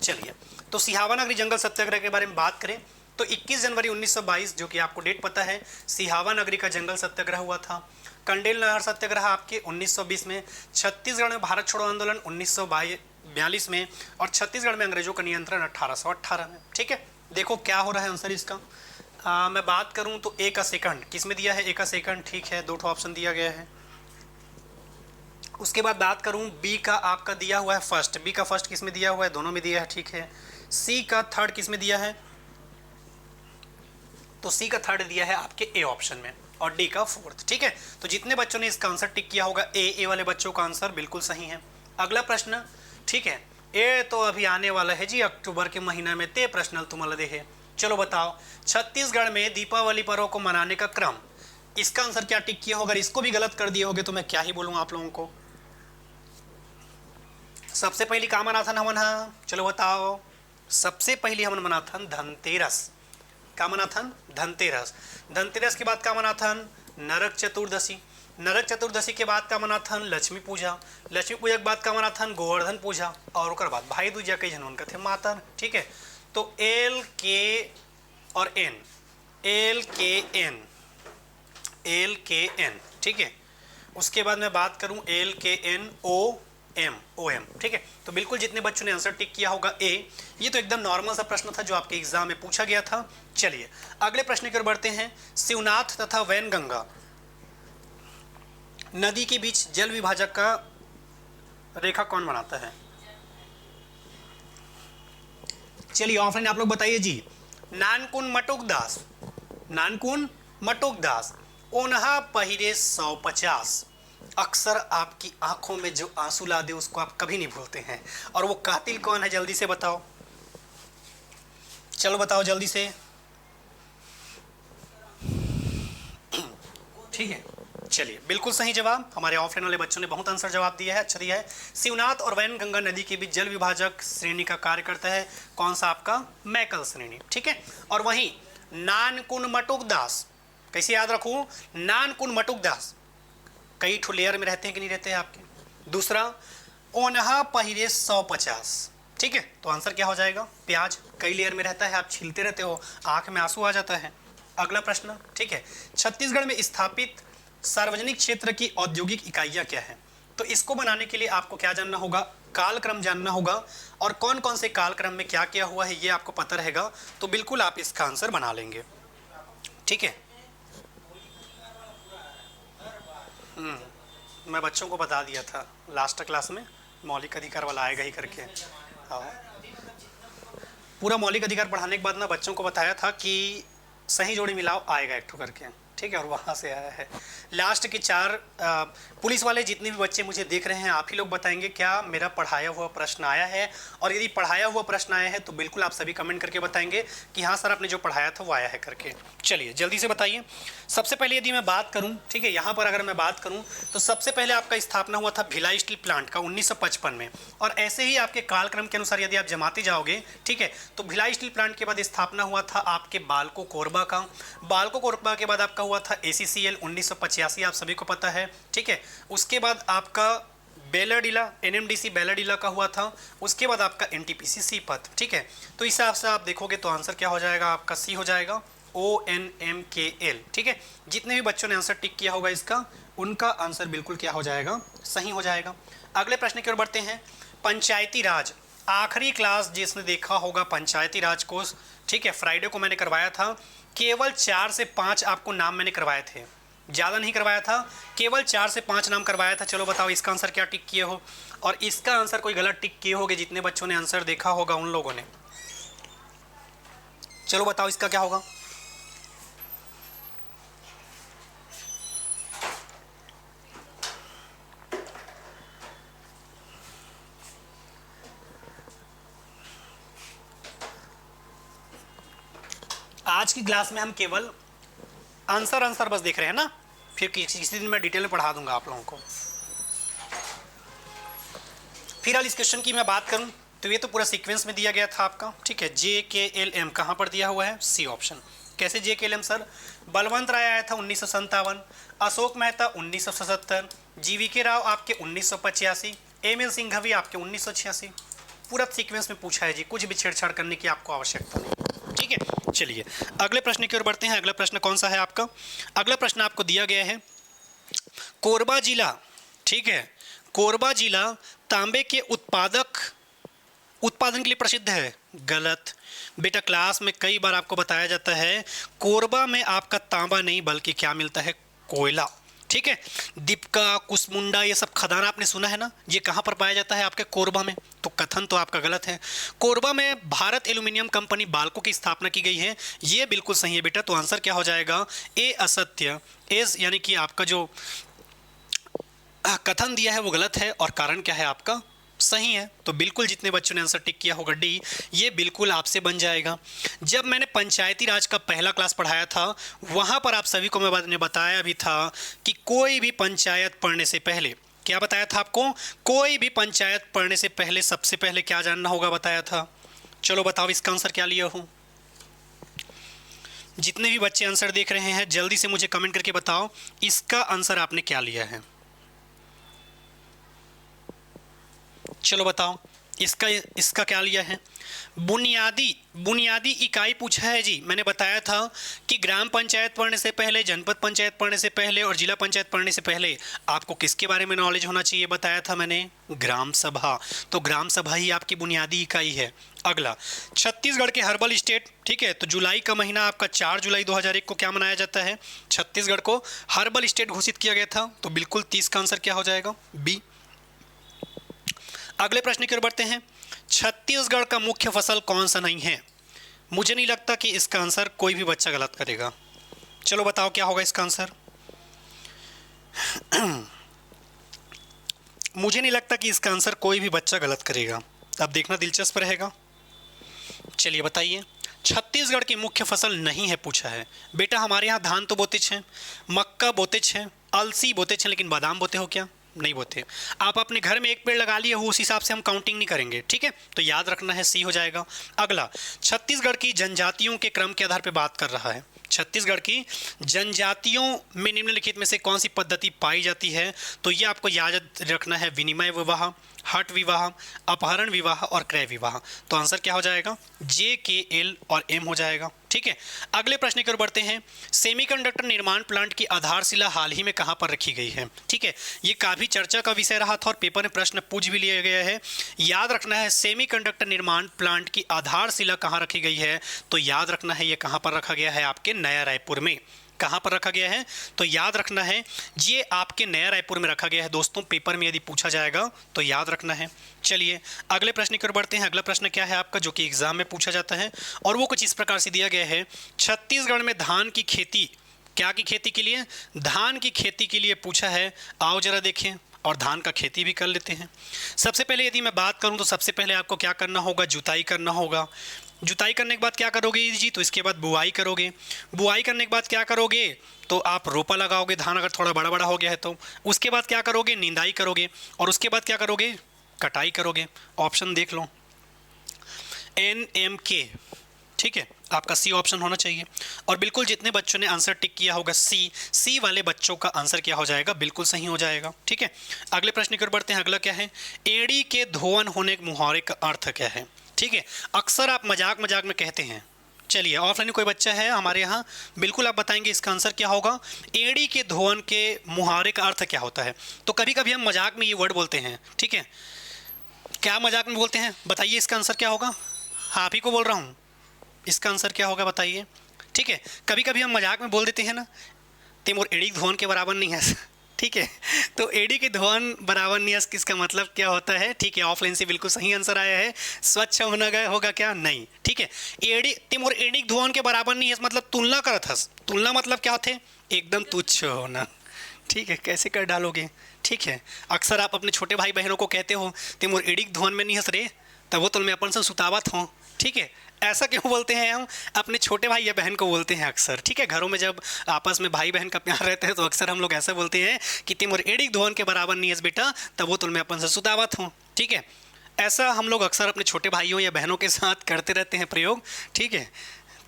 चलिए, तो सिहावा नगरी जंगल सत्याग्रह के बारे में बात करें तो 21 जनवरी 1922, जो कि आपको डेट पता है, सिहावा नगरी का जंगल सत्याग्रह हुआ था। कंडेल नहर सत्याग्रह आपके 1920 में, छत्तीसगढ़ में भारत छोड़ो आंदोलन 1942 में, और छत्तीसगढ़ में अंग्रेजों का नियंत्रण 1818 में। ठीक है, देखो क्या हो रहा है आंसर इसका। मैं बात करूं तो ए का सेकंड किस में दिया है? ए का सेकंड, ठीक है, 2 ऑप्शन दिया गया है। उसके बाद बात करूं बी का आपका दिया हुआ है फर्स्ट। बी का फर्स्ट किस में दिया हुआ है? दोनों में दिया है, ठीक है। सी का थर्ड किस में दिया है? तो सी का थर्ड दिया है आपके ए ऑप्शन में, और डी का फोर्थ। ठीक है, तो जितने बच्चों ने इसका आंसर टिक किया होगा ए वाले बच्चों का आंसर बिल्कुल सही है। अगला प्रश्न, ठीक है, ए तो अभी आने वाला है जी अक्टूबर के महीना में, ते प्रश्न तुम्हारा देखे। चलो बताओ, छत्तीसगढ़ में दीपावली पर्व को मनाने का क्रम, इसका आंसर क्या टिक किया होगा? अगर इसको भी गलत कर दिए होगे तो मैं क्या ही बोलूँ आप लोगों को। सबसे पहली का मना था हवन? चलो बताओ, सबसे पहली हमन मना था धनतेरस। का मना था? धनतेरस। धनतेरस के बाद का मना था? नरक चतुर्दशी। नरक चतुर्दशी के बाद का मना था? लक्ष्मी पूजा। लक्ष्मी पूजा के बाद का मना था? गोवर्धन पूजा। और उसके बाद भाई दूजा कई जनवन का थे माता। ठीक है, तो एल के और एन, एल के एन, एल के एन, ठीक है। उसके बाद मैं बात करूं एल के एन ओ एम, ठीक है। तो बिल्कुल जितने बच्चों ने आंसर टिक किया होगा ए, ये तो एकदम नॉर्मल सा प्रश्न था जो आपके एग्जाम में पूछा गया था। चलिए अगले प्रश्न की ओर बढ़ते हैं। शिवनाथ तथा वैनगंगा नदी के बीच जल विभाजक का रेखा कौन बनाता है? चलिए ऑफलाइन आप लोग बताइए जी। नानकुन मटुकदास, नानकुन मटुकदास। ओन्हा पहिरे 150। अक्सर आपकी आंखों में जो आंसू ला दे उसको आप कभी नहीं भूलते हैं। और वो कातिल कौन है जल्दी से बताओ, चलो बताओ जल्दी से। ठीक है, चलिए बिल्कुल सही जवाब। हमारे ऑफलाइन वाले बच्चों ने बहुत आंसर जवाब दिया है, अच्छा दिया है। शिवनाथ और वैनगंगा नदी के बीच जल विभाजक श्रेणी का कार्य करता है कौन सा? आपका मैकल श्रेणी। ठीक है, और वहीं नानकुन मटुकदास, कैसे याद रखूं? नानकुन मटुकदास कई ठो लेयर में रहते हैं कि नहीं रहते हैं आपके। दूसरा, ओन्हा पहिरे 150। ठीक है, तो आंसर क्या हो जाएगा? प्याज कई लेयर में रहता है, आप छीलते रहते हो, आंख में आंसू आ जाता है। अगला प्रश्न, ठीक है, छत्तीसगढ़ में स्थापित सार्वजनिक क्षेत्र की औद्योगिक इकाइयां क्या है? तो इसको बनाने के लिए आपको क्या जानना होगा, कालक्रम जानना होगा, और कौन कौन से कालक्रम में क्या क्या हुआ है ये आपको पता रहेगा, तो बिल्कुल आप इसका आंसर बना लेंगे। ठीक है, मैं बच्चों को बता दिया था लास्ट क्लास में, मौलिक अधिकार वाला आएगा ही करके। हाँ, पूरा मौलिक अधिकार पढ़ाने के बाद ना बच्चों को बताया था कि सही जोड़ी मिलाओ आएगा एक ठो करके। ठीक है, और वहाँ से आया है। लास्ट के 4 पुलिस वाले जितने भी बच्चे मुझे देख रहे हैं, आप ही लोग बताएंगे क्या मेरा पढ़ाया हुआ प्रश्न आया है, और यदि पढ़ाया हुआ प्रश्न आया है तो बिल्कुल आप सभी कमेंट करके बताएंगे कि हाँ सर आपने जो पढ़ाया था वो आया है करके। चलिए जल्दी से बताइए। सबसे पहले यदि मैं बात करूँ, ठीक है, यहाँ पर अगर मैं बात करूँ तो सबसे पहले आपका स्थापना हुआ था भिलाई स्टील प्लांट का 1955 में, और ऐसे ही आपके कालक्रम के अनुसार यदि आप जमाते जाओगे, ठीक है, तो भिलाई स्टील प्लांट के बाद स्थापना हुआ था आपके बाल्को कोरबा का, बाल्को कोरबा के बाद आपका हुआ था ACCL 1985, आप सभी को पता है। ठीक है, उसके बाद आपका बेलाडीला NMDC बेलाडीला का हुआ था, उसके बाद आपका NTPC सीपत। ठीक है, तो इस हिसाब से आप देखोगे तो आंसर क्या हो जाएगा, आपका सी हो जाएगा, ONMKL। ठीक है, जितने भी बच्चों ने आंसर टिक किया होगा इसका, उनका आंसर बिल्कुल क्या हो जाएगा, सही हो जाएगा। अगले प्रश्न की ओर बढ़ते हैं। पंचायती राज, आखिरी क्लास जिसने देखा होगा पंचायती राज को, ठीक है, फ्राइडे को मैंने करवाया था, केवल 4 से 5 आपको नाम मैंने करवाए थे, ज़्यादा नहीं करवाया था, केवल 4 से 5 नाम करवाया था। चलो बताओ इसका आंसर क्या टिक किए हो, और इसका आंसर कोई गलत टिक किए होगे जितने बच्चों ने आंसर देखा होगा उन लोगों ने। चलो बताओ इसका क्या होगा। आज की क्लास में हम केवल आंसर बस देख रहे हैं ना, फिर किसी दिन मैं डिटेल में पढ़ा दूंगा आप लोगों को। फिर इस क्वेश्चन की मैं बात करूं तो ये तो पूरा सीक्वेंस में दिया गया था आपका। ठीक है, JKLM कहाँ पर दिया हुआ है, सी ऑप्शन। कैसे JKLM सर, बलवंत राय आया था 1957, अशोक मेहता 1977, GVK राव आपके 1985, ML सिंघवी आपके 1986। पूरा सीक्वेंस में पूछा है जी, कुछ भी छेड़छाड़ करने की आपको आवश्यकता नहीं। ठीक है, चलिए अगले प्रश्न की ओर बढ़ते हैं। अगला प्रश्न कौन सा है आपका, अगला प्रश्न आपको दिया गया है कोरबा जिला। ठीक है, कोरबा जिला तांबे के उत्पादन के लिए प्रसिद्ध है। गलत बेटा, क्लास में कई बार आपको बताया जाता है कोरबा में आपका तांबा नहीं बल्कि क्या मिलता है, कोयला। ठीक है, दीपका, कुसमुंडा, ये सब खदान आपने सुना है ना, ये कहाँ पर पाया जाता है, आपके कोरबा में। तो कथन तो आपका गलत है। कोरबा में भारत एल्यूमिनियम कंपनी बाल्को की स्थापना की गई है, ये बिल्कुल सही है बेटा। तो आंसर क्या हो जाएगा, ए असत्य, एस यानी कि आपका जो कथन दिया है वो गलत है, और कारण क्या है आपका सही है। तो बिल्कुल जितने बच्चों ने आंसर टिक किया होगा डी, ये बिल्कुल आपसे बन जाएगा। जब मैंने पंचायती राज का पहला क्लास पढ़ाया था, वहाँ पर आप सभी को मैंने बताया भी था कि कोई भी पंचायत पढ़ने से पहले, क्या बताया था आपको, कोई भी पंचायत पढ़ने से पहले सबसे पहले क्या जानना होगा, बताया था। चलो बताओ इसका आंसर क्या लिया हूँ। जितने भी बच्चे आंसर देख रहे हैं जल्दी से मुझे कमेंट करके बताओ इसका आंसर आपने क्या लिया है। चलो बताओ इसका क्या लिया है। बुनियादी इकाई पूछा है जी। मैंने बताया था कि ग्राम पंचायत पढ़ने से पहले, जनपद पंचायत पढ़ने से पहले और जिला पंचायत पढ़ने से पहले आपको किसके बारे में नॉलेज होना चाहिए, बताया था मैंने, ग्राम सभा। तो ग्राम सभा ही आपकी बुनियादी इकाई है। अगला, छत्तीसगढ़ के हर्बल स्टेट। ठीक है, तो जुलाई का महीना आपका 4 जुलाई 2001 को क्या मनाया जाता है, छत्तीसगढ़ को हर्बल स्टेट घोषित किया गया था। तो बिल्कुल 30 का आंसर क्या हो जाएगा, बी। अगले प्रश्न की ओर बढ़ते हैं। छत्तीसगढ़ का मुख्य फसल कौन सा नहीं है। मुझे नहीं लगता कि इसका आंसर कोई भी बच्चा गलत करेगा। चलो बताओ क्या होगा इसका आंसर। मुझे नहीं लगता कि इसका आंसर कोई भी बच्चा गलत करेगा। अब देखना दिलचस्प रहेगा। चलिए बताइए, छत्तीसगढ़ की मुख्य फसल नहीं है पूछा है। बेटा हमारे यहाँ धान तो बोते हैं, मक्का बोते हैं, अलसी बोते हैं, लेकिन बादाम बोते हो क्या, नहीं बोते। आप अपने घर में एक पेड़ लगा लिए हो, उस हिसाब से हम काउंटिंग नहीं करेंगे। ठीक है, तो याद रखना है, सी हो जाएगा। अगला, छत्तीसगढ़ की जनजातियों के क्रम के आधार पर बात कर रहा है। छत्तीसगढ़ की जनजातियों में निम्नलिखित में से कौन सी पद्धति पाई जाती है, तो ये आपको याद रखना है, विनिमय विवाह, हठ विवाह, अपहरण विवाह और क्रय विवाह। तो आंसर क्या हो जाएगा? जे, के, एल और एम हो जाएगा। ठीक है, अगले प्रश्न की ओर बढ़ते हैं। सेमीकंडक्टर निर्माण प्लांट की आधारशिला हाल ही में कहां पर रखी गई है? ठीक है, ये काफी चर्चा का विषय रहा था और पेपर में प्रश्न पूछ भी लिया गया है। याद रखना है, सेमीकंडक्टर निर्माण प्लांट की आधारशिला कहां रखी गई है? तो याद रखना है ये कहां पर रखा गया है? आपके नया रायपुर में। कहां पर रखा गया है? तो याद रखना है ये आपके नया रायपुर में रखा गया है दोस्तों। पेपर में यदि पूछा जाएगा तो याद रखना है। चलिए अगले प्रश्न की ओर बढ़ते हैं। अगला प्रश्न क्या है आपका, जो कि एग्जाम में पूछा जाता है और वो कुछ इस प्रकार से दिया गया है। छत्तीसगढ़ में धान की खेती, क्या की खेती के लिए? धान की खेती के लिए पूछा है। आओ जरा देखें और धान का खेती भी कर लेते हैं। सबसे पहले यदि मैं बात करूं तो सबसे पहले आपको क्या करना होगा? जुताई करना होगा। जुताई करने के बाद क्या करोगे जी? तो इसके बाद बुआई करोगे। बुआई करने के बाद क्या करोगे? तो आप रोपा लगाओगे, धान अगर थोड़ा बड़ा बड़ा हो गया है तो। उसके बाद क्या करोगे? निंदाई करोगे और उसके बाद क्या करोगे? कटाई करोगे। ऑप्शन देख लो, NMK। ठीक है, आपका सी ऑप्शन होना चाहिए। और बिल्कुल जितने बच्चों ने आंसर टिक किया होगा सी वाले बच्चों का आंसर क्या हो जाएगा? बिल्कुल सही हो जाएगा। ठीक है, अगले प्रश्न की ओर बढ़ते हैं। अगला क्या है? एड़ी के धोवन होने के मुहावरे का अर्थ क्या है? ठीक है, अक्सर आप मजाक मजाक में कहते हैं। चलिए, ऑफलाइन कोई बच्चा है हमारे यहाँ, बिल्कुल आप बताएंगे इसका आंसर क्या होगा? एड़ी के धोवन के मुहावरे का अर्थ क्या होता है? तो कभी कभी हम मजाक में ये वर्ड बोलते हैं। ठीक है, क्या मजाक में बोलते हैं? बताइए इसका आंसर क्या होगा? हाँ, आप ही को बोल रहा हूँ, इसका आंसर क्या होगा बताइए। ठीक है, कभी कभी हम मजाक में बोल देते हैं ना, तिमोर एड़ी धोवन के बराबर नहीं है। ठीक है, तो एड़ी के धोवन बराबर नहीं है, किसका मतलब क्या होता है? ठीक है, ऑफलाइन से बिल्कुल सही आंसर आया है। स्वच्छ होना गए होगा क्या? नहीं। ठीक है, एड़ी तिमोर एड़ी धोवन के बराबर नहीं है, मतलब तुलना करत हस। तुलना मतलब क्या होते? एकदम तुच्छ होना। ठीक है, कैसे कर डालोगे? ठीक है, अक्सर आप अपने छोटे भाई बहनों को कहते हो तिमोर एड़ी धोवन में नहीं हंस रे, तब वो तुल में अपन से सुतावत हो। ठीक है, ऐसा क्यों बोलते हैं हम? अपने छोटे भाई या बहन को बोलते हैं अक्सर। ठीक है, घरों में जब आपस में भाई बहन का प्यार रहता है तो अक्सर हम लोग ऐसा बोलते हैं कि तिमोर एड़ी धोवन के बराबर नहीं है बेटा, तब वो तुल में अपन से सुतावत हो। ठीक है, ऐसा हम लोग अक्सर अपने छोटे भाइयों या बहनों के साथ करते रहते हैं प्रयोग। ठीक है,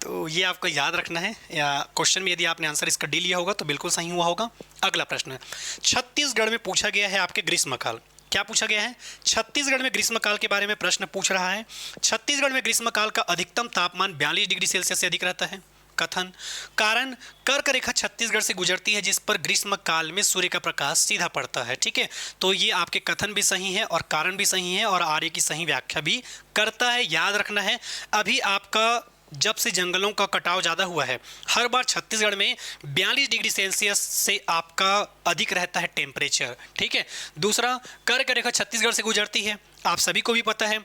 तो ये आपको याद रखना है, या क्वेश्चन में यदि आपने आंसर इसका डी लिया होगा तो बिल्कुल सही हुआ होगा। अगला प्रश्न, छत्तीसगढ़ में पूछा गया है आपके ग्रीष्मकाल। क्या पूछा गया है? छत्तीसगढ़ में ग्रीष्मकाल के बारे में प्रश्न पूछ रहा है। छत्तीसगढ़ में ग्रीष्मकाल का अधिकतम तापमान 42 डिग्री सेल्सियस से अधिक रहता है। कथन, कारण, कर्क रेखा छत्तीसगढ़ से गुजरती है जिस पर ग्रीष्म काल में सूर्य का प्रकाश सीधा पड़ता है। ठीक है, तो ये आपके कथन भी सही है और कारण भी सही है और आर्य की सही व्याख्या भी करता है। याद रखना है, अभी आपका जब से जंगलों का कटाव ज़्यादा हुआ है, हर बार छत्तीसगढ़ में 42 डिग्री सेल्सियस से आपका अधिक रहता है टेम्परेचर। ठीक है, दूसरा, कर्क रेखा छत्तीसगढ़ से गुजरती है। आप सभी को भी पता है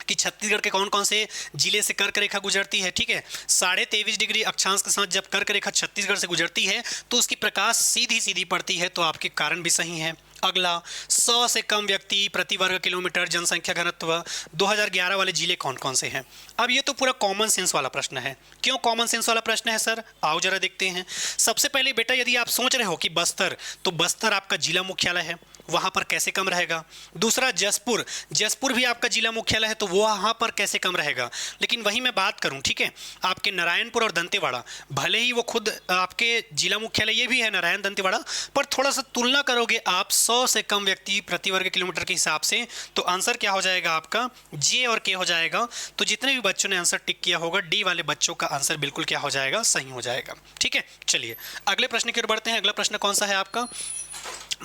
कि छत्तीसगढ़ के कौन कौन से जिले से कर्क रेखा गुजरती है। ठीक है, 23.5 डिग्री अक्षांश के साथ जब कर्क रेखा छत्तीसगढ़ से गुजरती है तो उसकी प्रकाश सीधी सीधी पड़ती है, तो आपके कारण भी सही है। अगला, 100 से कम व्यक्ति प्रति वर्ग किलोमीटर जनसंख्या घनत्व 2011 वाले जिले कौन कौन से हैं? अब ये तो पूरा कॉमन सेंस वाला प्रश्न है। क्यों कॉमन सेंस वाला प्रश्न है सर? आओ जरा देखते हैं। सबसे पहले बेटा, यदि आप सोच रहे हो कि बस्तर, तो बस्तर आपका जिला मुख्यालय है, वहाँ पर कैसे कम रहेगा। दूसरा, जसपुर, जसपुर भी आपका जिला मुख्यालय है, तो वहाँ पर कैसे कम रहेगा। लेकिन वहीं मैं बात करूँ, ठीक है, आपके नारायणपुर और दंतेवाड़ा, भले ही वो खुद आपके जिला मुख्यालय ये भी है नारायण दंतेवाड़ा, पर थोड़ा सा तुलना करोगे आप 100 से कम व्यक्ति प्रति वर्ग किलोमीटर के हिसाब से, तो आंसर क्या हो जाएगा आपका? जे और के हो जाएगा। तो जितने भी बच्चों ने आंसर टिक किया होगा, डी वाले बच्चों का आंसर बिल्कुल क्या हो जाएगा? सही हो जाएगा। ठीक है, चलिए अगले प्रश्न की ओर बढ़ते हैं। अगला प्रश्न कौन सा है आपका?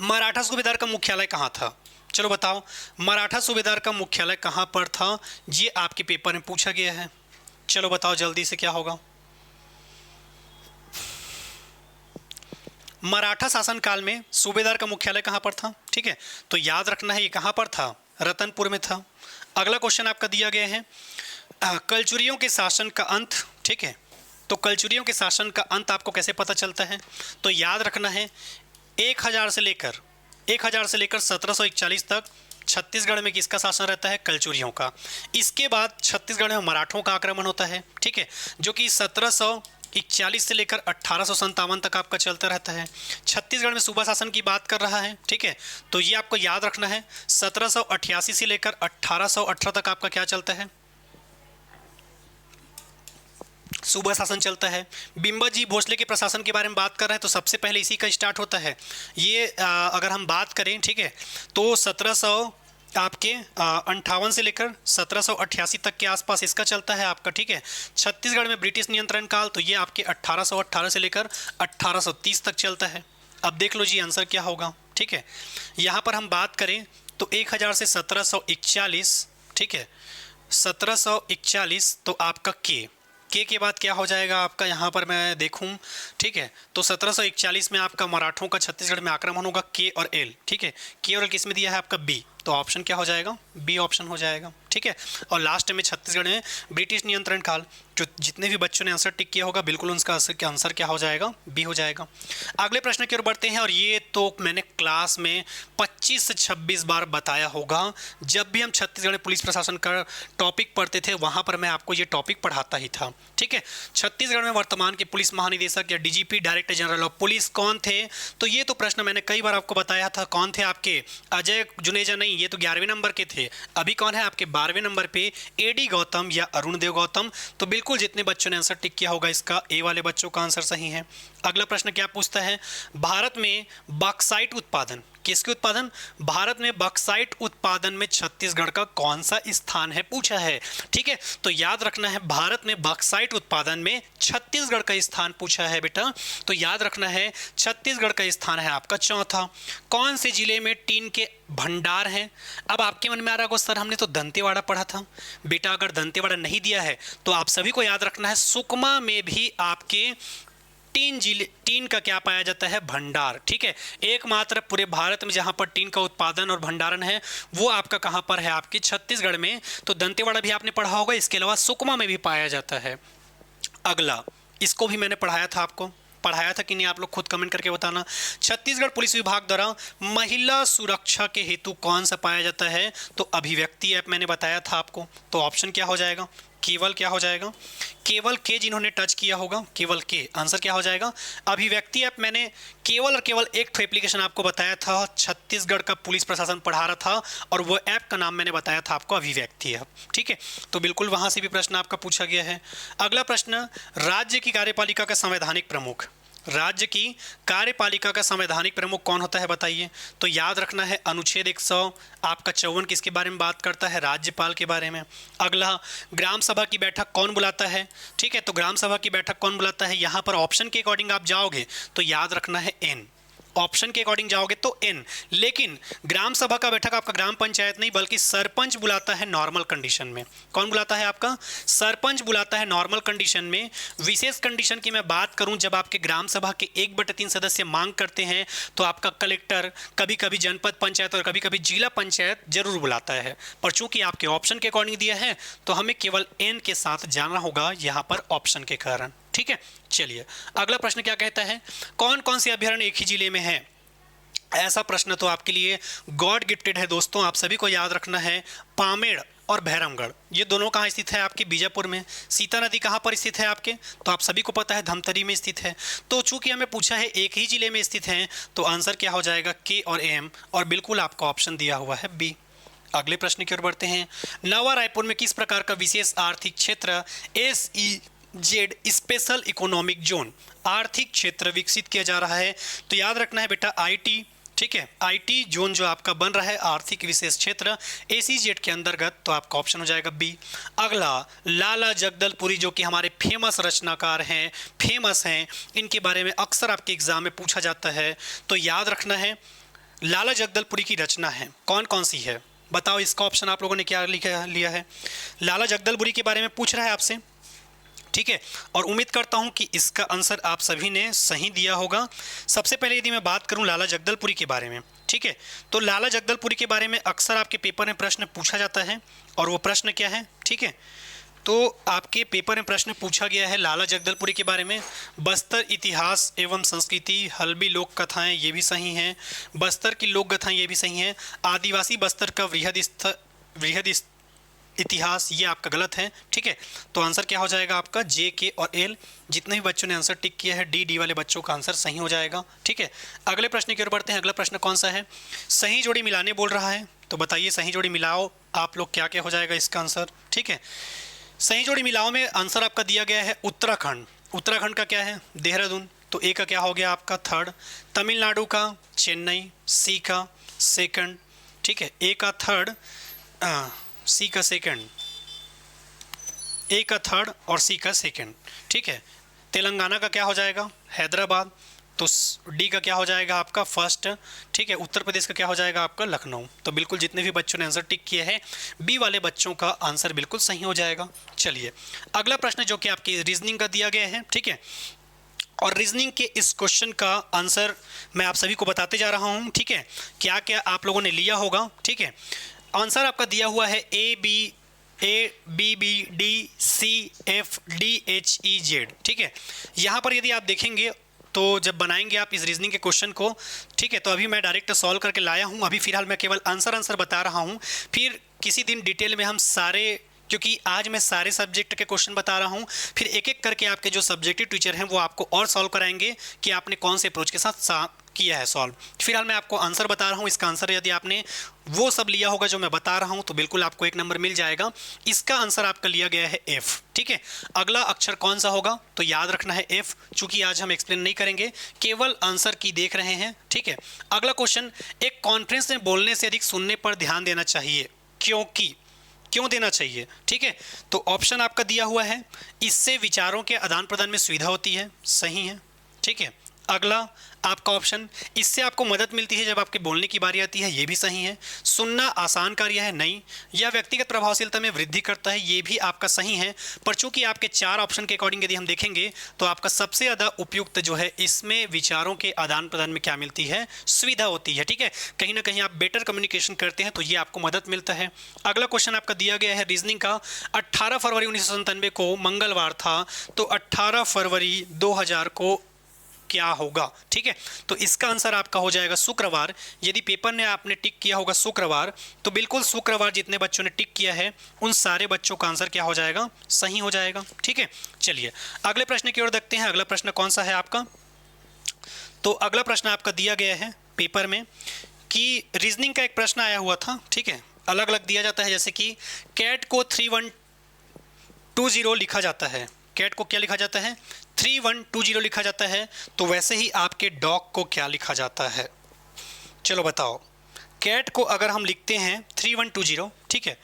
मराठा सूबेदार का मुख्यालय कहाँ था? चलो बताओ, मराठा सूबेदार का मुख्यालय कहाँ पर था? ये आपके पेपर में पूछा गया है। चलो बताओ जल्दी से क्या होगा। मराठा शासनकाल में सूबेदार का मुख्यालय कहाँ पर था? ठीक है, तो याद रखना है ये कहाँ पर था? रतनपुर में था। अगला क्वेश्चन आपका दिया गया है, कलचुरियों के शासन का अंत। ठीक है, तो कलचुरियों के शासन का अंत आपको कैसे पता चलता है? तो याद रखना है 1000 से लेकर 1741 तक छत्तीसगढ़ में किसका शासन रहता है? कलचुरियों का। इसके बाद छत्तीसगढ़ में मराठों का आक्रमण होता है। ठीक है, जो कि 1741 से लेकर 1857 तक आपका चलता रहता है। छत्तीसगढ़ में सूबा शासन की बात कर रहा है। ठीक है, तो ये आपको याद रखना है 1788 से लेकर 1818 तक आपका क्या चलता है? सूबा शासन चलता है। बिम्बा जी भोसले के प्रशासन के बारे में बात कर रहे हैं, तो सबसे पहले इसी का स्टार्ट होता है। ये अगर हम बात करें, ठीक है, तो आपके 58 से लेकर 1788 तक के आसपास इसका चलता है आपका, ठीक है। छत्तीसगढ़ में ब्रिटिश नियंत्रण काल, तो ये आपके 1818 से लेकर 1830 तक चलता है। अब देख लो जी आंसर क्या होगा, ठीक है। यहाँ पर हम बात करें तो 1000 से 1741, ठीक है, 1741 तो आपका के बाद क्या हो जाएगा आपका, यहाँ पर मैं देखूं, ठीक है, तो 1741 में आपका मराठों का छत्तीसगढ़ में आक्रमण होगा, के और एल, ठीक है। के और एल किस में दिया है आपका, बी, तो ऑप्शन क्या हो जाएगा, बी ऑप्शन हो जाएगा, ठीक है। और लास्ट में छत्तीसगढ़ में ब्रिटिश नियंत्रण काल, जो जितने भी बच्चों ने आंसर टिक किया होगा बिल्कुल उनका आंसर क्या हो जाएगा, बी हो जाएगा। अगले प्रश्न की ओर बढ़ते हैं, और ये तो मैंने क्लास में 25 से 26 बार बताया होगा। जब भी हम छत्तीसगढ़ पुलिस प्रशासन का टॉपिक पढ़ते थे वहाँ पर मैं आपको ये टॉपिक पढ़ाता ही था, ठीक है। छत्तीसगढ़ में वर्तमान के पुलिस महानिदेशक या DGP director general of police कौन थे, तो ये तो प्रश्न मैंने कई बार आपको बताया था। कौन थे आपके, अजय जुनेजा नहीं, ये तो 11वें नंबर के थे। अभी कौन है आपके 12वें नंबर पे, एडी गौतम या अरुण देव गौतम। तो बिल्कुल जितने बच्चों ने आंसर टिक किया होगा इसका ए वाले बच्चों का आंसर सही है। अगला प्रश्न क्या पूछता है, भारत में बॉक्साइट उत्पादन, किसके उत्पादन, भारत में बॉक्साइट उत्पादन में छत्तीसगढ़ का कौन सा स्थान है, पूछा है, ठीक है। तो याद रखना है भारत में बॉक्साइट उत्पादन में छत्तीसगढ़ का स्थान पूछा है बेटा, तो याद रखना है छत्तीसगढ़ का स्थान है आपका चौथा। कौन से जिले में टीन के भंडार हैं। अब आपके मन में आ रहा होगा सर हमने तो दंतेवाड़ा पढ़ा था। बेटा अगर दंतेवाड़ा नहीं दिया है तो आप सभी को याद रखना है सुकमा में भी आपके टीन का क्या पाया जाता है, भंडार, ठीक है। एकमात्र पूरे भारत में जहां पर टीन का उत्पादन और भंडारण है वो आपका कहां पर है, आपके छत्तीसगढ़ में। तो दंतेवाड़ा भी आपने पढ़ा होगा, इसके अलावा सुकमा में भी पाया जाता है। अगला, इसको भी मैंने पढ़ाया था, आपको पढ़ाया था कि नहीं, आप लोग खुद कमेंट करके बताना। छत्तीसगढ़ पुलिस विभाग द्वारा महिला सुरक्षा के हेतु कौन सा पाया जाता है, तो अभिव्यक्ति ऐप मैंने बताया था आपको। तो ऑप्शन क्या हो जाएगा, केवल क्या हो जाएगा, केवल के जिन्होंने टच किया होगा, केवल के, आंसर क्या हो जाएगा, अभिव्यक्ति ऐप। मैंने केवल और केवल एक एप्लीकेशन आपको बताया था, छत्तीसगढ़ का पुलिस प्रशासन पढ़ा रहा था और वो ऐप का नाम मैंने बताया था आपको, अभिव्यक्ति ऐप, ठीक है। तो बिल्कुल वहां से भी प्रश्न आपका पूछा गया है। अगला प्रश्न, राज्य की कार्यपालिका का संवैधानिक प्रमुख, राज्य की कार्यपालिका का संवैधानिक प्रमुख कौन होता है बताइए। तो याद रखना है अनुच्छेद 100 आपका 54 किसके बारे में बात करता है, राज्यपाल के बारे में। अगला, ग्राम सभा की बैठक कौन बुलाता है, ठीक है। तो ग्राम सभा की बैठक कौन बुलाता है, यहाँ पर ऑप्शन के अकॉर्डिंग आप जाओगे तो याद रखना है एन, ऑप्शन के अकॉर्डिंग जाओगे तो एन। लेकिन ग्राम सभा का बैठक आपका ग्राम पंचायत नहीं बल्कि सरपंच बुलाता है नॉर्मल कंडीशन में। कौन बुलाता है आपका, सरपंच बुलाता है नॉर्मल कंडीशन में। विशेष कंडीशन की मैं बात करूं, जब आपके ग्राम सभा के 1/3 सदस्य मांग करते हैं तो आपका कलेक्टर, कभी कभी जनपद पंचायत और कभी कभी जिला पंचायत जरूर बुलाता है। पर चूंकि आपके ऑप्शन के अकॉर्डिंग दिया है तो हमें केवल एन के साथ जाना होगा यहाँ पर ऑप्शन के कारण, ठीक है। चलिए अगला प्रश्न क्या कहता है, कौन कौन से अभ्यारण्य एक ही जिले में है। ऐसा प्रश्न तो आपके लिए गॉड गिफ्टेड है दोस्तों, आप सभी को याद रखना है। पामेड़ और भैरमगढ़ ये दोनों कहाँ स्थित है आपके, बीजापुर में। सीता नदी कहाँ पर स्थित है आपके, तो आप सभी को पता है धमतरी में स्थित है। तो चूंकि हमें पूछा है एक ही जिले में स्थित है तो आंसर क्या हो जाएगा, के और एम, और बिल्कुल आपका ऑप्शन दिया हुआ है बी। अगले प्रश्न की ओर बढ़ते हैं, नवा रायपुर में किस प्रकार का विशेष आर्थिक क्षेत्र SEZ स्पेशल इकोनॉमिक जोन आर्थिक क्षेत्र विकसित किया जा रहा है। तो याद रखना है बेटा IT, ठीक है, IT जोन जो आपका बन रहा है आर्थिक विशेष क्षेत्र SEZ के अंतर्गत, तो आपका ऑप्शन हो जाएगा बी। अगला, लाला जगदलपुरी जो कि हमारे फेमस रचनाकार हैं, फेमस हैं, इनके बारे में अक्सर आपके एग्जाम में पूछा जाता है। तो याद रखना है लाला जगदलपुरी की रचना है कौन कौन सी है, बताओ इसका ऑप्शन आप लोगों ने क्या लिया है। लाला जगदलपुरी के बारे में पूछ रहा है आपसे, ठीक है, और उम्मीद करता हूं कि इसका आंसर आप सभी ने सही दिया होगा। सबसे पहले यदि मैं बात करूं लाला जगदलपुरी के बारे में, ठीक है, तो लाला जगदलपुरी के बारे में अक्सर आपके पेपर में प्रश्न पूछा जाता है, और वो प्रश्न क्या है, ठीक है, तो आपके पेपर में प्रश्न पूछा गया है लाला जगदलपुरी के बारे में। बस्तर इतिहास एवं संस्कृति, हल्बी लोक कथाएं ये भी सही हैं, बस्तर की लोक कथाएं ये भी सही हैं, आदिवासी बस्तर का वृहद इतिहास ये आपका गलत है, ठीक है। तो आंसर क्या हो जाएगा आपका, जे, के और एल। जितने भी बच्चों ने आंसर टिक किया है डी वाले बच्चों का आंसर सही हो जाएगा, ठीक है। अगले प्रश्न की ओर बढ़ते हैं। अगला प्रश्न कौन सा है, सही जोड़ी मिलाने बोल रहा है, तो बताइए सही जोड़ी मिलाओ आप लोग क्या क्या हो जाएगा इसका आंसर, ठीक है। सही जोड़ी मिलाओ में आंसर आपका दिया गया है उत्तराखंड, उत्तराखंड का क्या है, देहरादून, तो ए का क्या हो गया आपका थर्ड। तमिलनाडु का चेन्नई, सी का सेकंड, ठीक है, ए का थर्ड, सी का सेकंड, ए का थर्ड और सी का सेकंड, ठीक है। तेलंगाना का क्या हो जाएगा? हैदराबाद। तो डी का क्या हो जाएगा आपका? फर्स्ट, ठीक है। उत्तर प्रदेश का क्या हो जाएगा आपका? लखनऊ। तो बिल्कुल जितने भी बच्चों ने आंसर टिक किए हैं, बी वाले बच्चों का आंसर बिल्कुल सही हो जाएगा। चलिए अगला प्रश्न जो कि आपकी रीजनिंग का दिया गया है, ठीक है। और रीजनिंग के इस क्वेश्चन का आंसर मैं आप सभी को बताते जा रहा हूँ, ठीक है। क्या क्या आप लोगों ने लिया होगा, ठीक है। आंसर आपका दिया हुआ है A B D C F D H E Z, ठीक है। यहाँ पर यदि आप देखेंगे तो जब बनाएंगे आप इस रीजनिंग के क्वेश्चन को, ठीक है, तो अभी मैं डायरेक्ट सॉल्व करके लाया हूँ। अभी फिलहाल मैं केवल आंसर बता रहा हूँ। फिर किसी दिन डिटेल में हम सारे, क्योंकि आज मैं सारे सब्जेक्ट के क्वेश्चन बता रहा हूँ, फिर एक एक करके आपके जो सब्जेक्टिव टीचर हैं वो आपको और सॉल्व कराएंगे कि आपने कौन से अप्रोच के साथ किया है सॉल्व। फिलहाल मैं आपको आंसर बता रहा हूँ। इसका आंसर यदि आपने वो सब लिया होगा जो मैं बता रहा हूँ तो बिल्कुल आपको 1 नंबर मिल जाएगा। इसका आंसर आपका लिया गया है एफ, ठीक है। अगला अक्षर कौन सा होगा? तो याद रखना है एफ। चूंकि आज हम एक्सप्लेन नहीं करेंगे, केवल आंसर की देख रहे हैं, ठीक है। अगला क्वेश्चन, एक कॉन्फ्रेंस में बोलने से अधिक सुनने पर ध्यान देना चाहिए, क्यों देना चाहिए, ठीक है। तो ऑप्शन आपका दिया हुआ है, इससे विचारों के आदान प्रदान में सुविधा होती है, सही है, ठीक है। अगला आपका ऑप्शन, इससे आपको मदद मिलती है जब आपके बोलने की बारी आती है, ये भी सही है। सुनना आसान कार्य है, नहीं। यह व्यक्तिगत प्रभावशीलता में वृद्धि करता है, ये भी आपका सही है। पर चूंकि आपके 4 ऑप्शन के अकॉर्डिंग यदि हम देखेंगे तो आपका सबसे ज़्यादा उपयुक्त जो है, इसमें विचारों के आदान प्रदान में क्या मिलती है? सुविधा होती है, ठीक है। कहीं ना कहीं आप बेटर कम्युनिकेशन करते हैं तो ये आपको मदद मिलता है। अगला क्वेश्चन आपका दिया गया है रीजनिंग का, 18 फरवरी 1997 को मंगलवार था, तो 18 फरवरी 2000 को क्या होगा, ठीक है। तो इसका आंसर आपका हो जाएगा शुक्रवार। यदि पेपर ने आपने टिक किया होगा शुक्रवार, तो बिल्कुल शुक्रवार जितने बच्चों ने टिक किया है उन सारे बच्चों का आंसर क्या हो जाएगा? सही हो जाएगा, ठीक है। चलिए अगले प्रश्न की ओर देखते हैं। अगला प्रश्न कौन सा है आपका? तो अगला प्रश्न आपका दिया गया है पेपर में कि रीजनिंग का एक प्रश्न आया हुआ था, ठीक है। अलग अलग दिया जाता है, जैसे कि कैट को 3120 लिखा जाता है। कैट को क्या लिखा जाता है? 3120 लिखा जाता है। तो वैसे ही आपके डॉग को क्या लिखा जाता है? चलो बताओ। कैट को अगर हम लिखते हैं 3120, ठीक है,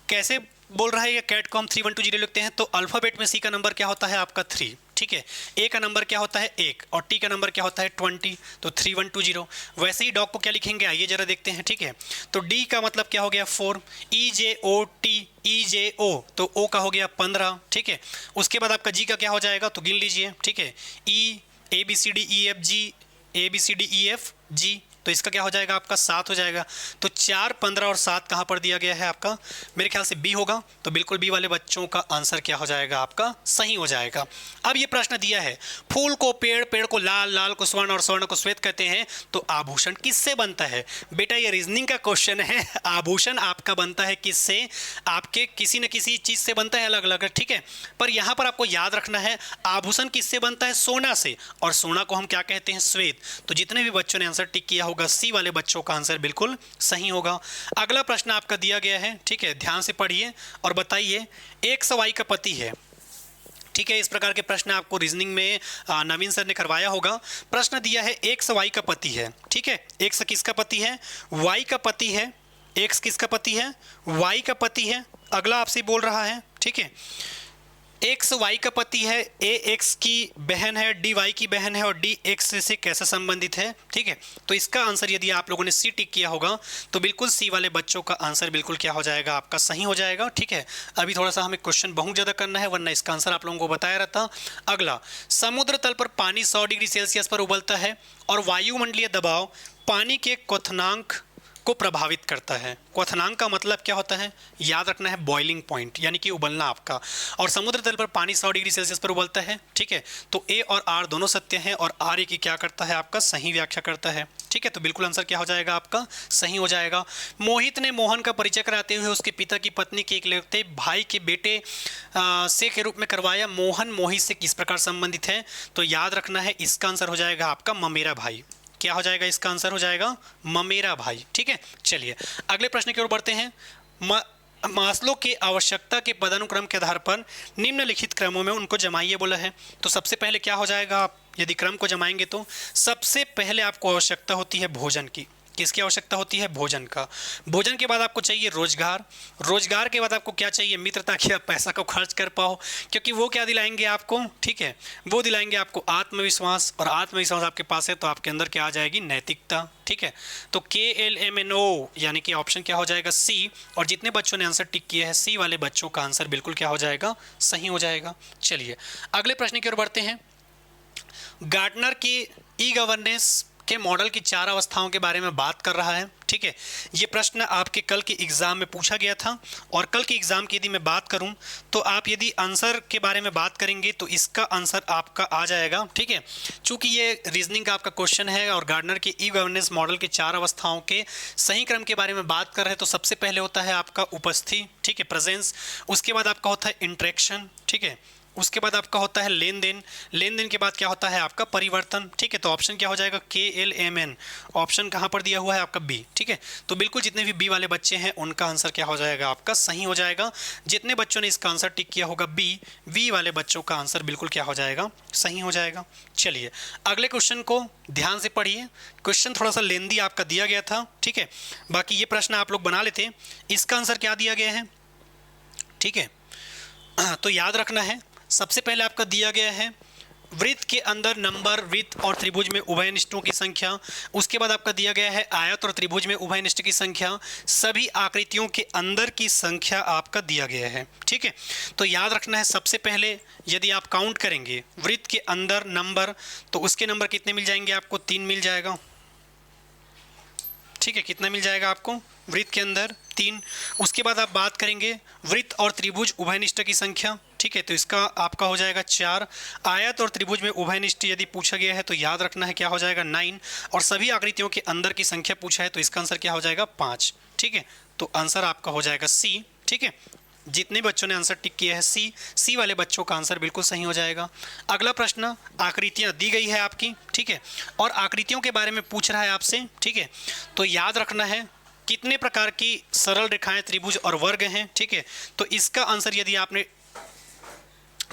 कैसे बोल रहा है ये? कैट को हम 3120 लिखते हैं तो अल्फ़ाबेट में सी का नंबर क्या होता है आपका? 3, ठीक है। ए का नंबर क्या होता है? 1, और टी का नंबर क्या होता है? 20, तो 3120। वैसे ही डॉग को क्या लिखेंगे, आइए जरा देखते हैं, ठीक है। तो डी का मतलब क्या हो गया? 4, EJO, तो ओ का हो गया 15, ठीक है। उसके बाद आपका जी का क्या हो जाएगा? तो गिन लीजिए, ठीक है। ABCDEFG, तो इसका क्या हो जाएगा आपका? 7 हो जाएगा। तो 4, 15 और 7 कहाँ पर दिया गया है आपका? मेरे ख्याल से बी होगा। तो बिल्कुल बी वाले बच्चों का आंसर क्या हो जाएगा आपका? सही हो जाएगा। अब ये प्रश्न दिया है, फूल को पेड़, पेड़ को लाल, लाल को स्वर्ण और स्वर्ण को श्वेत कहते हैं, तो आभूषण किससे बनता है? बेटा ये रीजनिंग का क्वेश्चन है। आभूषण आपका बनता है किससे? आपके किसी न किसी चीज़ से बनता है, अलग अलग, ठीक है। पर यहाँ पर आपको याद रखना है, आभूषण किससे बनता है? सोना से, और सोना को हम क्या कहते हैं? श्वेत। तो जितने भी बच्चों ने आंसर टिक किया होगा, सी वाले बच्चों का आंसर बिल्कुल सही होगा। अगला प्रश्न आपका दिया गया है, ठीक है, ध्यान से पढ़िए और बताइए। एक सवाई का पति है, ठीक है। इस प्रकार के प्रश्न आपको रीजनिंग में नवीन सर ने करवाया होगा। प्रश्न दिया है, एक सवाई का पति है, ठीक है। एक्स किसका पति है? वाई का पति है। एक्स किसका पति है? वाई का पति है। अगला आपसे बोल रहा है, ठीक है, एक्स वाई का पति है, ए एक्स की बहन है, डी वाई की बहन है, और डी एक्स से कैसे संबंधित है, ठीक है। तो इसका आंसर यदि आप लोगों ने सी टिक किया होगा तो बिल्कुल सी वाले बच्चों का आंसर बिल्कुल क्या हो जाएगा आपका? सही हो जाएगा, ठीक है। अभी थोड़ा सा हमें क्वेश्चन बहुत ज़्यादा करना है, वरना इसका आंसर आप लोगों को बताया रहता। अगला, समुद्र तल पर पानी 100 डिग्री सेल्सियस पर उबलता है और वायुमंडलीय दबाव पानी के क्वथनांक को प्रभावित करता है। क्वथनांक का मतलब क्या होता है? याद रखना है, बॉइलिंग पॉइंट, यानी कि उबलना आपका। और समुद्र तल पर पानी 100 डिग्री सेल्सियस पर उबलता है, ठीक है। तो ए और आर दोनों सत्य हैं, और आर ए की क्या करता है आपका? सही व्याख्या करता है, ठीक है। तो बिल्कुल आंसर क्या हो जाएगा आपका? सही हो जाएगा। मोहित ने मोहन का परिचय कराते हुए उसके पिता की पत्नी के इकलौते भाई के बेटे से के रूप में करवाया। मोहन मोहित से किस प्रकार संबंधित है? तो याद रखना है, इसका आंसर हो जाएगा आपका ममेरा भाई। क्या हो जाएगा? इसका आंसर हो जाएगा ममेरा भाई, ठीक है। चलिए अगले प्रश्न की ओर बढ़ते हैं। मास्लो के आवश्यकता के पदानुक्रम के आधार पर निम्नलिखित क्रमों में उनको जमाइए बोला है। तो सबसे पहले क्या हो जाएगा? आप यदि क्रम को जमाएंगे तो सबसे पहले आपको आवश्यकता होती है भोजन की, किसकी आवश्यकता होती है? भोजन का। भोजन के बाद आपको चाहिए रोजगार। रोजगार के बाद आपको क्या चाहिए? मित्र, ताकि आप पैसा को खर्च कर पाओ, क्योंकि वो क्या दिलाएंगे आपको? ठीक है, वो दिलाएंगे आपको आत्मविश्वास, और आत्मविश्वास आपके पास है तो आपके अंदर क्या आ जाएगी? नैतिकता। ठीक है, तो KLMNO यानी कि ऑप्शन क्या हो जाएगा? सी। और जितने बच्चों ने आंसर टिक किया है सी वाले बच्चों का आंसर बिल्कुल क्या हो जाएगा? सही हो जाएगा। चलिए अगले प्रश्न की ओर बढ़ते हैं। गार्टनर की ई गवर्नेंस के मॉडल की 4 अवस्थाओं के बारे में बात कर रहा है। ठीक है, ये प्रश्न आपके कल के एग्जाम में पूछा गया था, और कल के एग्जाम की यदि मैं बात करूं तो आप यदि आंसर के बारे में बात करेंगे तो इसका आंसर आपका आ जाएगा। ठीक है, चूंकि ये रीजनिंग का आपका क्वेश्चन है और गार्डनर के ई गवर्नेंस मॉडल के 4 अवस्थाओं के सही क्रम के बारे में बात कर रहे हैं, तो सबसे पहले होता है आपका उपस्थिति। ठीक है, प्रेजेंस। उसके बाद आपका होता है इंटरेक्शन। ठीक है, उसके बाद आपका होता है लेन देन। लेन देन के बाद क्या होता है? आपका परिवर्तन। ठीक है, तो ऑप्शन क्या हो जाएगा? KLMN। ऑप्शन कहाँ पर दिया हुआ है? आपका बी। ठीक है, तो बिल्कुल जितने भी बी वाले बच्चे हैं उनका आंसर क्या हो जाएगा? आपका सही हो जाएगा। जितने बच्चों ने इसका आंसर टिक किया होगा बी वाले बच्चों का आंसर बिल्कुल क्या हो जाएगा? सही हो जाएगा। चलिए अगले क्वेश्चन को ध्यान से पढ़िए। क्वेश्चन थोड़ा सा लेंदी आपका दिया गया था। ठीक है, बाकी ये प्रश्न आप लोग बना लेते। इसका आंसर क्या दिया गया है? ठीक है, तो याद रखना है, सबसे पहले आपका दिया गया है वृत्त के अंदर नंबर, वृत्त और त्रिभुज में उभयनिष्ठों की संख्या। उसके बाद आपका दिया गया है आयत और त्रिभुज में उभयनिष्ठ की संख्या। सभी आकृतियों के अंदर की संख्या आपका दिया गया है। ठीक है, तो याद रखना है, सबसे पहले यदि आप काउंट करेंगे वृत्त के अंदर नंबर, तो उसके नंबर कितने मिल जाएंगे आपको? 3 मिल जाएगा। ठीक है, कितना मिल जाएगा आपको? वृत्त के अंदर 3। उसके बाद आप बात करेंगे वृत्त और त्रिभुज उभयनिष्ठ की संख्या। ठीक है, तो इसका आपका हो जाएगा 4। आयत और त्रिभुज में उभयनिष्ठ यदि पूछा गया है तो याद रखना है क्या हो जाएगा? 9। और सभी आकृतियों के अंदर की संख्या पूछा है तो इसका आंसर क्या हो जाएगा? 5। ठीक है, तो आंसर आपका हो जाएगा सी। ठीक है, जितने बच्चों ने आंसर टिक किया है सी वाले बच्चों का आंसर बिल्कुल सही हो जाएगा। अगला प्रश्न, आकृतियां दी गई है आपकी। ठीक है, और आकृतियों के बारे में पूछ रहा है आपसे। ठीक है, तो याद रखना है कितने प्रकार की सरल रेखाएं, त्रिभुज और वर्ग हैं। ठीक है, तो इसका आंसर यदि आपने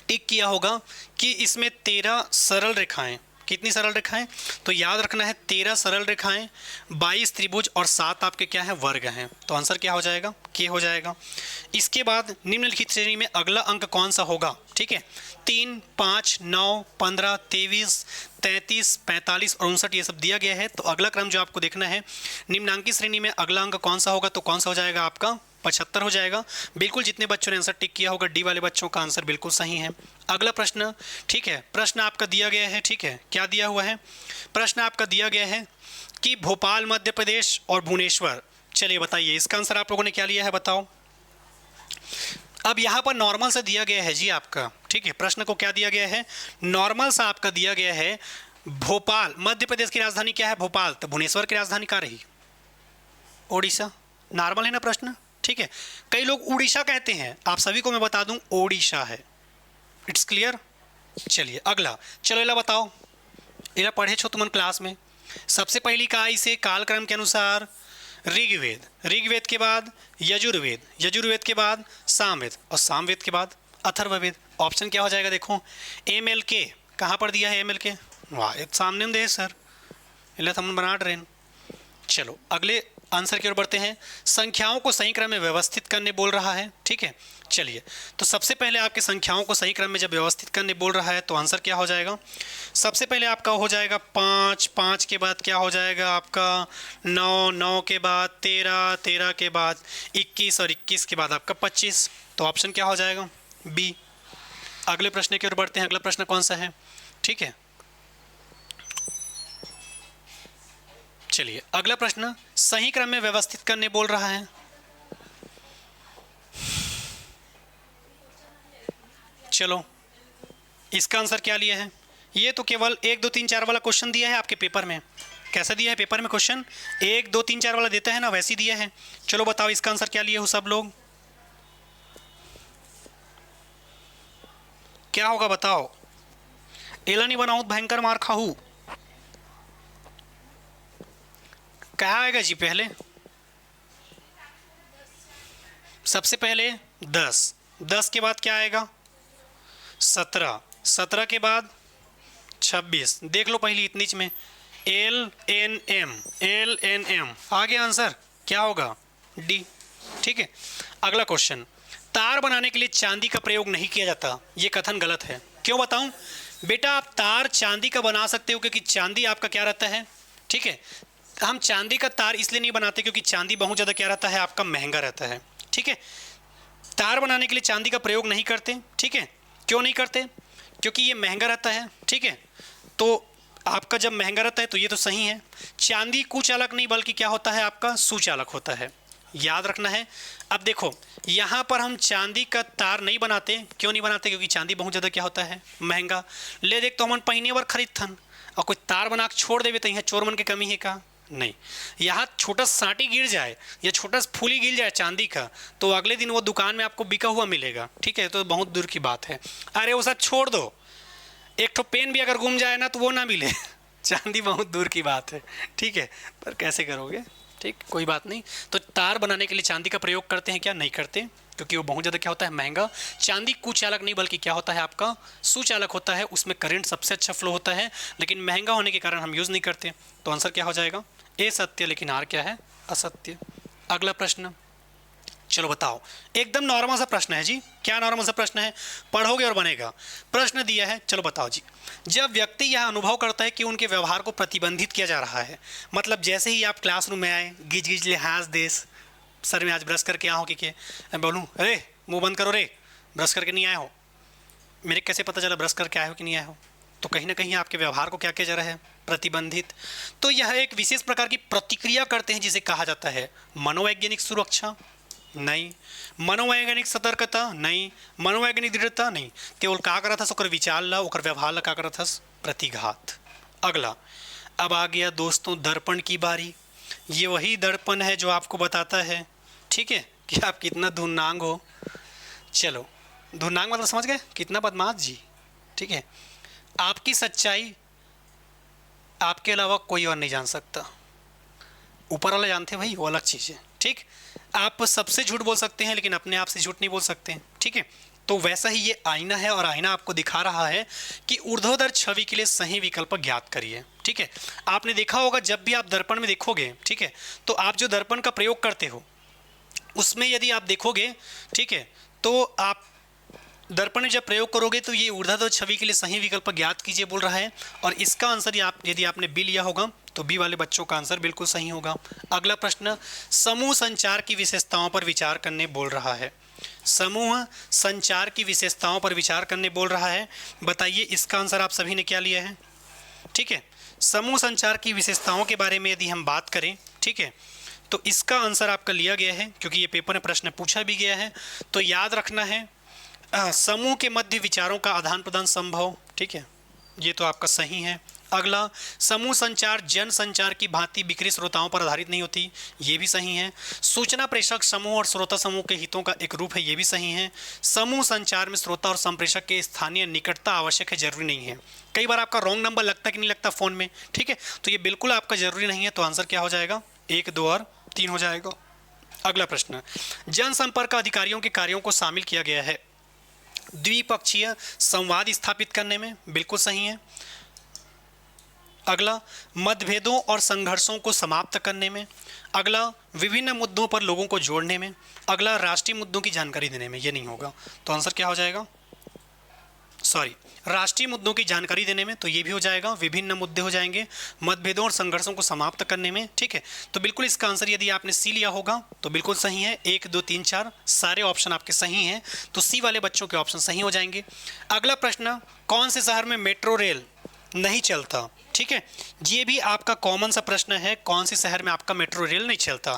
टिक किया होगा कि इसमें 13 सरल रेखाएं। कितनी सरल रेखाएं? तो याद रखना है 13 सरल रेखाएं, 22 त्रिभुज और 7 आपके क्या है? वर्ग हैं। तो आंसर क्या हो जाएगा? के हो जाएगा। इसके बाद निम्नलिखित श्रेणी में अगला अंक कौन सा होगा? ठीक है, 3, 5, 9, 15, 23, 33, 45 और 59 ये सब दिया गया है। तो अगला क्रम जो आपको देखना है, निम्नांकित श्रेणी में अगला अंक कौन सा होगा? तो कौन सा हो जाएगा आपका? 75 हो जाएगा। बिल्कुल जितने बच्चों ने आंसर टिक किया होगा डी वाले बच्चों का आंसर बिल्कुल सही है। अगला प्रश्न, ठीक है, प्रश्न आपका दिया गया है। ठीक है, क्या दिया हुआ है? प्रश्न आपका दिया गया है कि भोपाल मध्य प्रदेश और भुवनेश्वर। चलिए बताइए इसका आंसर आप लोगों ने क्या लिया है? बताओ। अब यहाँ पर नॉर्मल सा दिया गया है जी आपका। ठीक है, प्रश्न को क्या दिया गया है? नॉर्मल सा आपका दिया गया है। भोपाल मध्य प्रदेश की राजधानी क्या है? भोपाल। तो भुवनेश्वर की राजधानी क्या रही? ओडिशा। नॉर्मल है ना प्रश्न? ठीक है, कई लोग उड़ीसा कहते हैं, आप सभी को मैं बता दूं ओडिशा है। It's clear. चलिए अगला, चलो इला बताओ, इला पढ़े छो तुमन क्लास में। सबसे पहली का इसे कालक्रम के अनुसार ऋग्वेद, ऋग्वेद के बाद यजुर्वेद, यजुर्वेद के बाद सामवेद और सामवेद के बाद अथर्ववेद। ऑप्शन क्या हो जाएगा? देखो MLK कहाँ पर दिया है? MLK वाह, एक सामने में दे सर, इला हम बना रहे हैं। चलो अगले आंसर की ओर बढ़ते हैं। संख्याओं को सही क्रम में व्यवस्थित करने बोल रहा है। ठीक है, चलिए तो सबसे पहले आपके संख्याओं को सही क्रम में जब व्यवस्थित करने बोल रहा है तो आंसर क्या हो जाएगा? सबसे पहले आपका हो जाएगा 5, 5 के बाद क्या हो जाएगा आपका 9, 9 के बाद 13, 13 के बाद 21 और 21 के बाद आपका 25। तो ऑप्शन क्या हो जाएगा? बी। अगले प्रश्न की ओर बढ़ते हैं। अगला प्रश्न कौन सा है? ठीक है, चलिए अगला प्रश्न सही क्रम में व्यवस्थित करने बोल रहा है। चलो इसका आंसर क्या लिया है? ये तो केवल 1, 2, 3, 4 वाला क्वेश्चन दिया है आपके पेपर में। कैसा दिया है पेपर में क्वेश्चन? 1, 2, 3, 4 वाला देता है ना, वैसे दिया है। चलो बताओ इसका आंसर क्या लिए हो सब लोग? क्या होगा बताओ? एला नहीं बनाऊं भयंकर मार खाऊ। क्या आएगा जी? पहले सबसे पहले 10, 10 के बाद क्या आएगा? 17, 17 के बाद 26। देख लो पहली इतनी में LNM आ गया आंसर, क्या होगा? डी। ठीक है, अगला क्वेश्चन, तार बनाने के लिए चांदी का प्रयोग नहीं किया जाता, ये कथन गलत है। क्यों बताऊं? बेटा आप तार चांदी का बना सकते हो क्योंकि चांदी आपका क्या रहता है, ठीक है, हम चांदी का तार इसलिए नहीं बनाते क्योंकि चांदी बहुत ज़्यादा क्या रहता है आपका, महंगा रहता है। ठीक है, तार बनाने के लिए चांदी का प्रयोग नहीं करते। ठीक है, क्यों नहीं करते? क्योंकि ये महंगा रहता है। ठीक है, तो आपका जब महंगा रहता है तो ये तो सही है। चांदी कुचालक नहीं बल्कि क्या होता है आपका, सुचालक होता है, याद रखना है। अब देखो यहाँ पर हम चांदी का तार नहीं बनाते, क्यों नहीं बनाते? क्योंकि चांदी बहुत ज़्यादा क्या होता है, महंगा। ले देख तो हम पहिने बार खरीद थन और कोई तार बना के छोड़ देवे तो यहाँ चोर मन की कमी है का? नहीं। यहाँ छोटा साटी गिर जाए या छोटा फूली गिर जाए चांदी का तो अगले दिन वो दुकान में आपको बिका हुआ मिलेगा। ठीक है, तो बहुत दूर की बात है। अरे वो सब छोड़ दो, एक तो पेन भी अगर गुम जाए ना तो वो ना मिले चांदी बहुत दूर की बात है। ठीक है, पर कैसे करोगे? ठीक, कोई बात नहीं। तो तार बनाने के लिए चांदी का प्रयोग करते हैं क्या? नहीं करते, क्योंकि वो बहुत ज़्यादा क्या होता है, महंगा। चांदी कुचालक नहीं बल्कि क्या होता है आपका, सुचालक होता है, उसमें करंट सबसे अच्छा फ्लो होता है, लेकिन महंगा होने के कारण हम यूज़ नहीं करते। तो आंसर क्या हो जाएगा? ए सत्य, लेकिन आर क्या है, असत्य। अगला प्रश्न, चलो बताओ, एकदम नॉर्मल सा प्रश्न है जी। क्या नॉर्मल सा प्रश्न है? पढ़ोगे और बनेगा। प्रश्न दिया है, चलो बताओ जी। जब व्यक्ति यह अनुभव करता है कि उनके व्यवहार को प्रतिबंधित किया जा रहा है, मतलब जैसे ही आप क्लासरूम में आए, गिज गिज लिहाज देश, सर में आज ब्रश करके आया हो कि मैं बोलूँ अरे मुंह बंद करो रे, ब्रश करके नहीं आए हो, मेरे कैसे पता चला ब्रश करके आए हो कि नहीं आए हो? तो कहीं ना कहीं आपके व्यवहार को क्या किया जा रहा है, प्रतिबंधित। तो यह एक विशेष प्रकार की प्रतिक्रिया करते हैं जिसे कहा जाता है मनोवैज्ञानिक सुरक्षा, नहीं। मनोवैज्ञानिक सतर्कता, नहीं। मनोवैज्ञानिक दृढ़ता, नहीं। केवल का करत हस ओकर विचार ला, ओकर व्यवहार ला का करत हस, प्रतिघात। अगला, अब आ गया दोस्तों दर्पण की बारी। ये वही दर्पण है जो आपको बताता है, ठीक है, कि आप कितना धुनांग हो। चलो, धुनांग मतलब समझ गए, कितना बदमाश जी। ठीक है, आपकी सच्चाई आपके अलावा कोई और नहीं जान सकता, ऊपर वाला जानते हैं भाई, वो अलग चीज़ है। ठीक, आप सबसे झूठ बोल सकते हैं लेकिन अपने आप से झूठ नहीं बोल सकते। ठीक है, तो वैसा ही ये आईना है और आईना आपको दिखा रहा है कि ऊर्ध्वाधर छवि के लिए सही विकल्प ज्ञात करिए। ठीक है, आपने देखा होगा जब भी आप दर्पण में देखोगे, ठीक है, तो आप जो दर्पण का प्रयोग करते हो उसमें यदि आप देखोगे, ठीक है, तो आप दर्पण में जब प्रयोग करोगे तो ये ऊर्ध्वाधर छवि के लिए सही विकल्प ज्ञात कीजिए बोल रहा है, और इसका आंसर यदि आपने बी लिया होगा तो बी वाले बच्चों का आंसर बिल्कुल सही होगा। अगला प्रश्न, समूह संचार की विशेषताओं पर विचार करने बोल रहा है। समूह संचार की विशेषताओं पर विचार करने बोल रहा है, बताइए इसका आंसर आप सभी ने क्या लिया है? ठीक है, समूह संचार की विशेषताओं के बारे में यदि हम बात करें, ठीक है, तो इसका आंसर आपका लिया गया है, क्योंकि ये पेपर में प्रश्न पूछा भी गया है। तो याद रखना है समूह के मध्य विचारों का आदान प्रदान संभव। ठीक है, ये तो आपका सही है। अगला, समूह संचार जन संचार की भांति बिक्री श्रोताओं पर आधारित नहीं होती, ये भी सही है। सूचना प्रेषक समूह और श्रोता समूह के हितों का एक रूप है, ये भी सही है। समूह संचार में श्रोता और संप्रेषक के स्थानीय निकटता आवश्यक है, जरूरी नहीं है। कई बार आपका रॉन्ग नंबर लगता कि नहीं लगता फ़ोन में, ठीक है, तो ये बिल्कुल आपका जरूरी नहीं है। तो आंसर क्या हो जाएगा? 1, 2 और 3 हो जाएगा। अगला प्रश्न, जनसंपर्क अधिकारियों के कार्यों को शामिल किया गया है द्विपक्षीय संवाद स्थापित करने में, बिल्कुल सही है। अगला, मतभेदों और संघर्षों को समाप्त करने में। अगला, विभिन्न मुद्दों पर लोगों को जोड़ने में। अगला, राष्ट्रीय मुद्दों की जानकारी देने में। ये नहीं होगा, तो आंसर क्या हो जाएगा? सॉरी, राष्ट्रीय मुद्दों की जानकारी देने में, तो ये भी हो जाएगा। विभिन्न मुद्दे हो जाएंगे, मतभेदों और संघर्षों को समाप्त करने में। ठीक है, तो बिल्कुल इसका आंसर यदि आपने सी लिया होगा तो बिल्कुल सही है। 1, 2, 3, 4 सारे ऑप्शन आपके सही हैं, तो सी वाले बच्चों के ऑप्शन सही हो जाएंगे। अगला प्रश्न, कौन से शहर में मेट्रो रेल नहीं चलता? ठीक है, ये भी आपका कॉमन सा प्रश्न है, कौन से शहर में आपका मेट्रो रेल नहीं चलता।